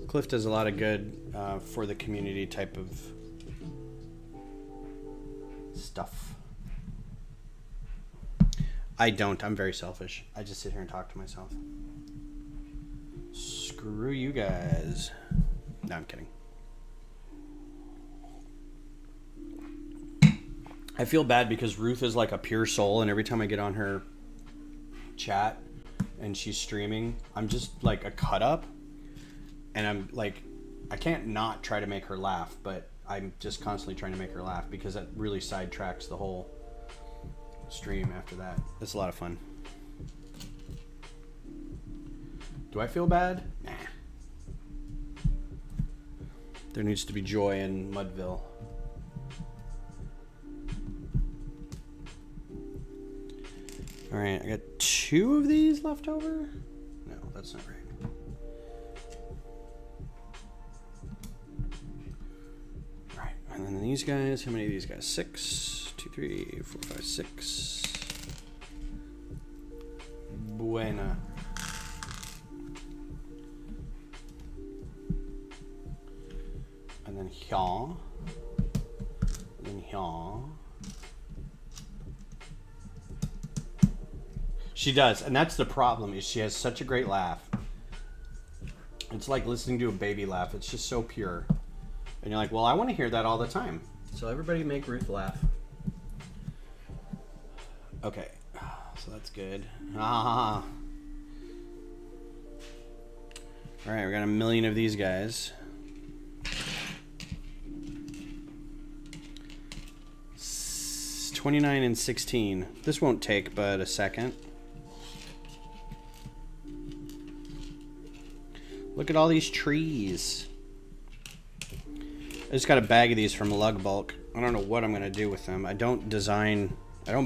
Cliff does a lot of good for the community type of stuff. I don't. I'm very selfish. I just sit here and talk to myself. Screw you guys. No, I'm kidding. I feel bad because Ruth is like a pure soul, and every time I get on her chat and she's streaming, I'm just like a cut up, and I'm like, I can't not try to make her laugh, but I'm just constantly trying to make her laugh because that really sidetracks the whole stream after that. It's a lot of fun. Do I feel bad? Nah. There needs to be joy in Mudville. All right, I got 2 of these left over. No, that's not right. All right, and then these guys, how many of these guys? 6, 2, 3, 4, 5, 6. Buena. And then here. And then here. She does, and that's the problem, is she has such a great laugh. It's like listening to a baby laugh. It's just so pure. And you're like, well, I want to hear that all the time. So everybody make Ruth laugh. Okay, so that's good. Ah. All right, we got 1 million of these guys. 29 and 16. This won't take but a second. Look at all these trees. I just got a bag of these from Lug Bulk. I don't know what I'm gonna do with them. I don't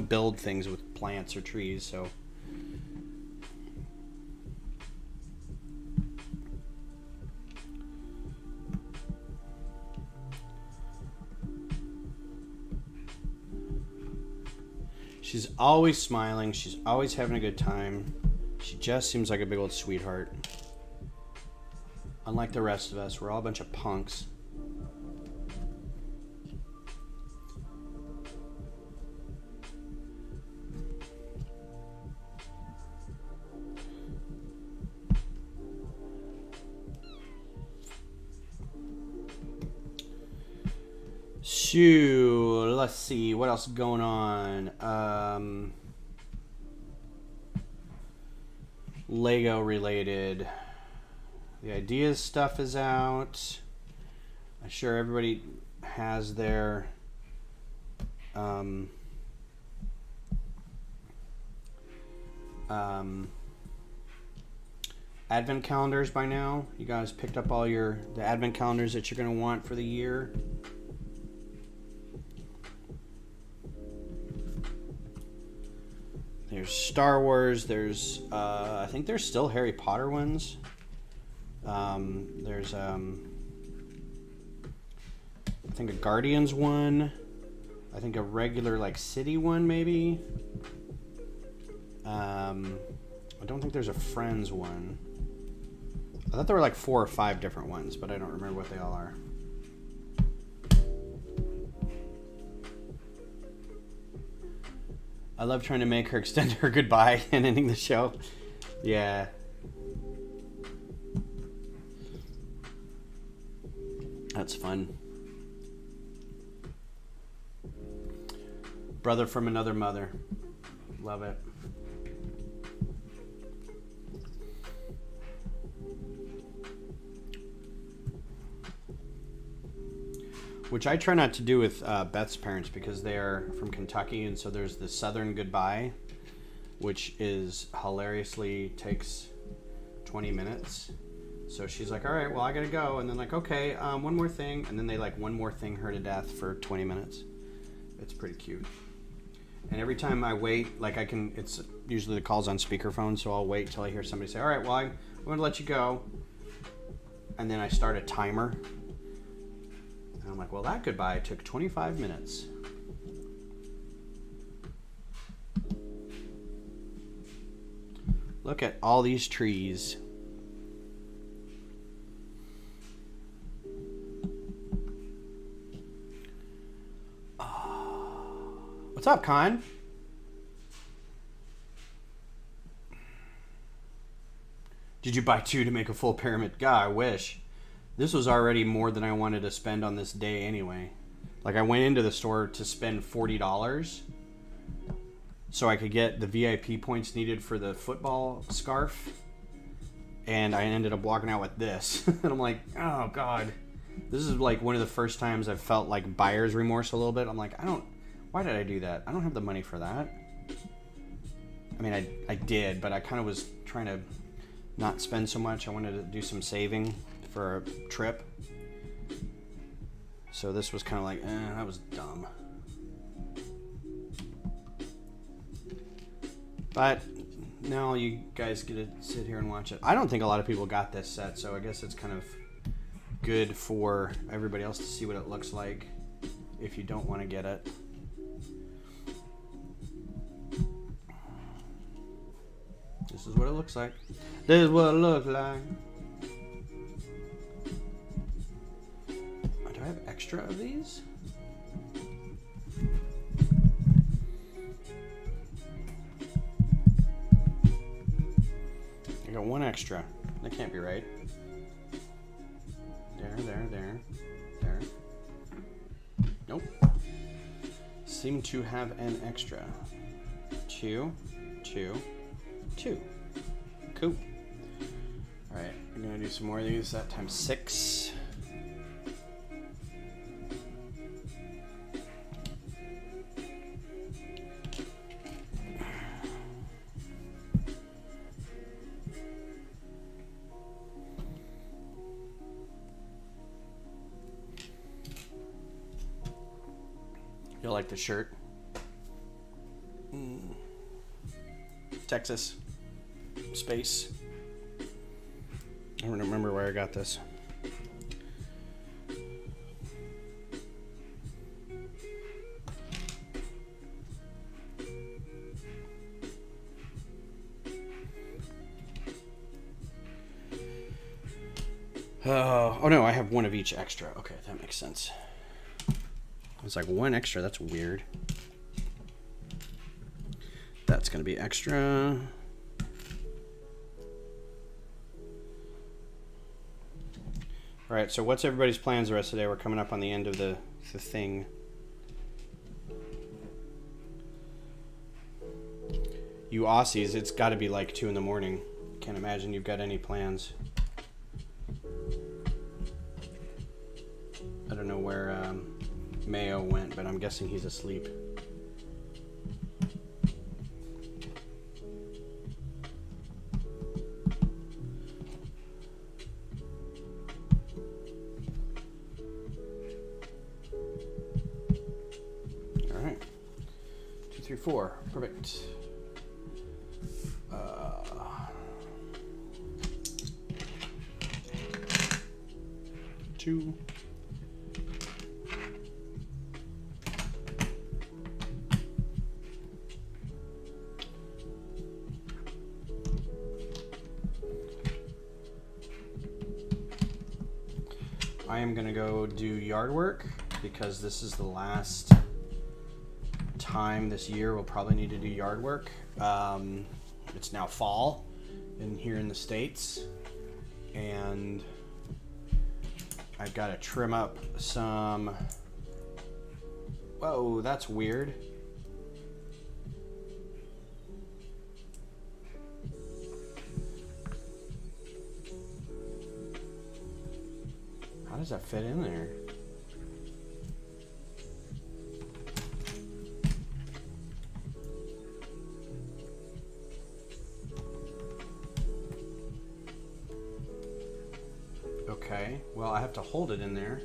build things with plants or trees, so. She's always smiling. She's always having a good time. She just seems like a big old sweetheart. Unlike the rest of us, we're all a bunch of punks. So, let's see, what else is going on? Lego related. The ideas stuff is out. I'm sure everybody has their advent calendars by now. You guys picked up all the advent calendars that you're going to want for the year. There's Star Wars. There's I think there's still Harry Potter ones. There's I think a Guardians one. I think a regular like city one maybe. I don't think there's a Friends one. I thought there were like 4 or 5 different ones, but I don't remember what they all are. I love trying to make her extend her goodbye and ending the show. Yeah. That's fun. Brother from another mother. Love it. Which I try not to do with Beth's parents because they are from Kentucky, and so there's the Southern Goodbye, which is hilariously takes 20 minutes. So she's like, all right, well, I gotta go. And then like, okay, one more thing. And then they like one more thing her to death for 20 minutes. It's pretty cute. And every time I wait, like it's usually the call's on speakerphone, so I'll wait till I hear somebody say, all right, well, I'm gonna let you go. And then I start a timer. And I'm like, well, that goodbye took 25 minutes. Look at all these trees. What's up, Con? Did you buy 2 to make a full pyramid? God, I wish. This was already more than I wanted to spend on this day anyway. Like, I went into the store to spend $40 so I could get the VIP points needed for the football scarf. And I ended up walking out with this. And I'm like, oh, God. This is like one of the first times I've felt like buyer's remorse a little bit. I'm like, why did I do that? I don't have the money for that. I mean, I did, but I kind of was trying to not spend so much. I wanted to do some saving for a trip. So this was kind of like, that was dumb. But now you guys get to sit here and watch it. I don't think a lot of people got this set, so I guess it's kind of good for everybody else to see what it looks like if you don't want to get it. This is what it looks like. This is what it looks like. Do I have extra of these? I got one extra. That can't be right. There. Nope. Seem to have an extra. Two. Cool. Alright, I'm gonna do some more of these. That times 6. You'll like the shirt. Texas. Space. I don't remember where I got this. Oh no, I have one of each extra. Okay, that makes sense. It's like one extra, that's weird. That's gonna be extra. All right, so what's everybody's plans the rest of the day? We're coming up on the end of the thing. You Aussies, it's gotta be like 2 in the morning. Can't imagine you've got any plans. I don't know where Mayo went, but I'm guessing he's asleep. All right, 2, 3, 4, perfect. 2. I am gonna go do yard work because this is the last time this year we'll probably need to do yard work. It's now fall here in the States, and I've got to trim up some. Whoa, that's weird. How does that fit in there? Okay, well, I have to hold it in there.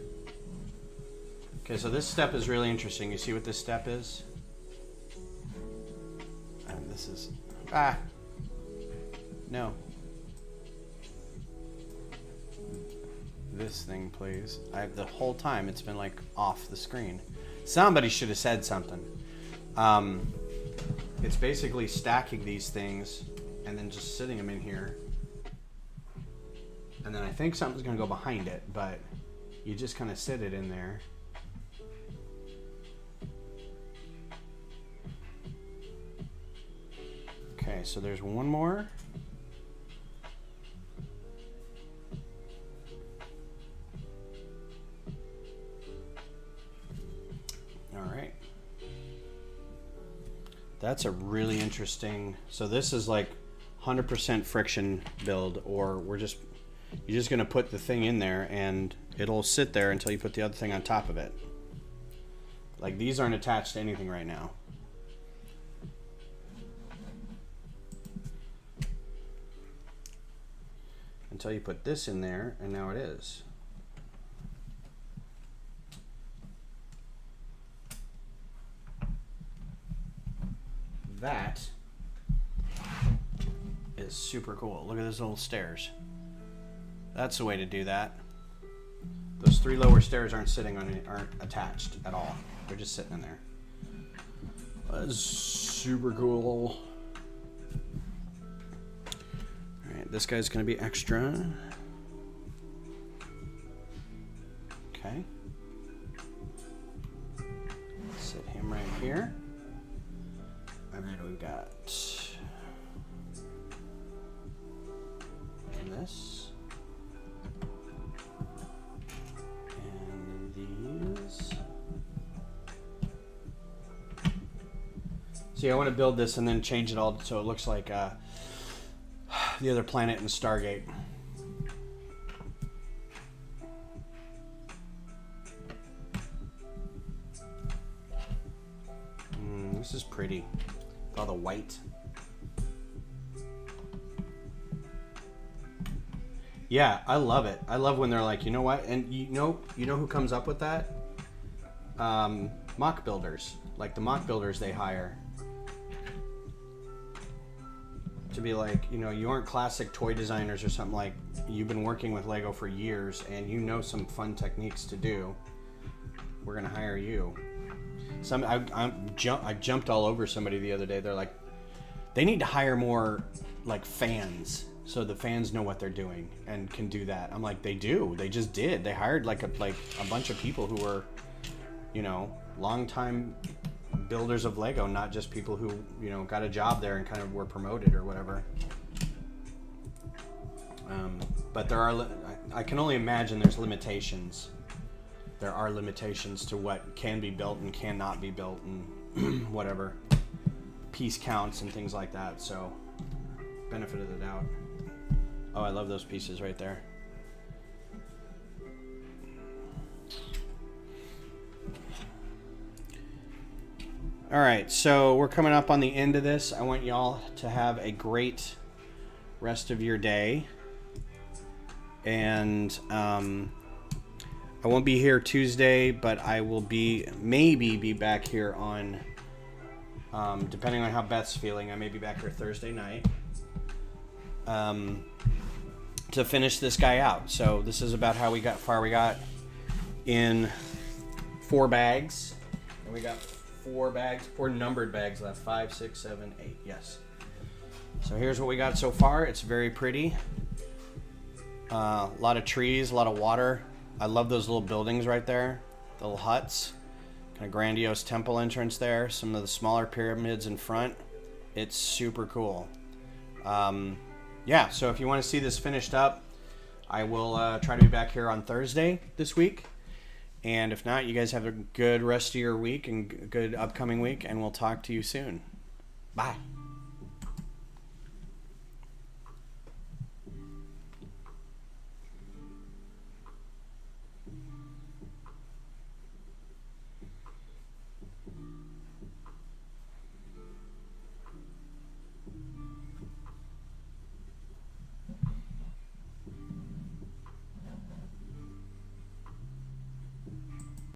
Okay, so this step is really interesting. You see what this step is? And this is, no. This thing, please. The whole time it's been like off the screen. Somebody should have said something. It's basically stacking these things and then just sitting them in here. And then I think something's gonna go behind it, but you just kind of sit it in there. Okay, so there's one more. All right. That's a really interesting, so this is like 100% friction build, or you're just gonna put the thing in there and it'll sit there until you put the other thing on top of it. Like, these aren't attached to anything right now. until you put this in there, and now it is. That is super cool. Look at those little stairs. That's the way to do that. Those 3 lower stairs aren't attached at all. They're just sitting in there. That's super cool. All right, this guy's gonna be extra. Okay. Sit him right here. And then we've got this. And these. See, I want to build this and then change it all so it looks like the other planet in Stargate. This is pretty. With all the white. Yeah, I love it. I love when they're like, you know what? And you know who comes up with that? Mock builders. Like the mock builders they hire. To be like, you know, you aren't classic toy designers or something, like you've been working with Lego for years and you know some fun techniques to do. We're gonna hire you. I jumped all over somebody the other day. They're like, they need to hire more like fans so the fans know what they're doing and can do that. I'm like, they do. They just did. They hired like a bunch of people who were, you know, longtime builders of Lego, not just people who, you know, got a job there and kind of were promoted or whatever. But there are, I can only imagine there's limitations. There are limitations to what can be built and cannot be built and whatever. Piece counts and things like that, so benefit of the doubt. Oh, I love those pieces right there. All right, so we're coming up on the end of this. I want y'all to have a great rest of your day. And I won't be here Tuesday, but I will maybe be back here on, depending on how Beth's feeling, I may be back here Thursday night to finish this guy out. So this is about how far we got in 4 bags. And we got 4 numbered bags left. 5, 6, 7, 8. Yes. So here's what we got so far. It's very pretty. A lot of trees, a lot of water. I love those little buildings right there, the little huts. Kind of grandiose temple entrance there. Some of the smaller pyramids in front. It's super cool. Yeah, so if you want to see this finished up, I will try to be back here on Thursday this week. And if not, you guys have a good rest of your week and good upcoming week, and we'll talk to you soon. Bye.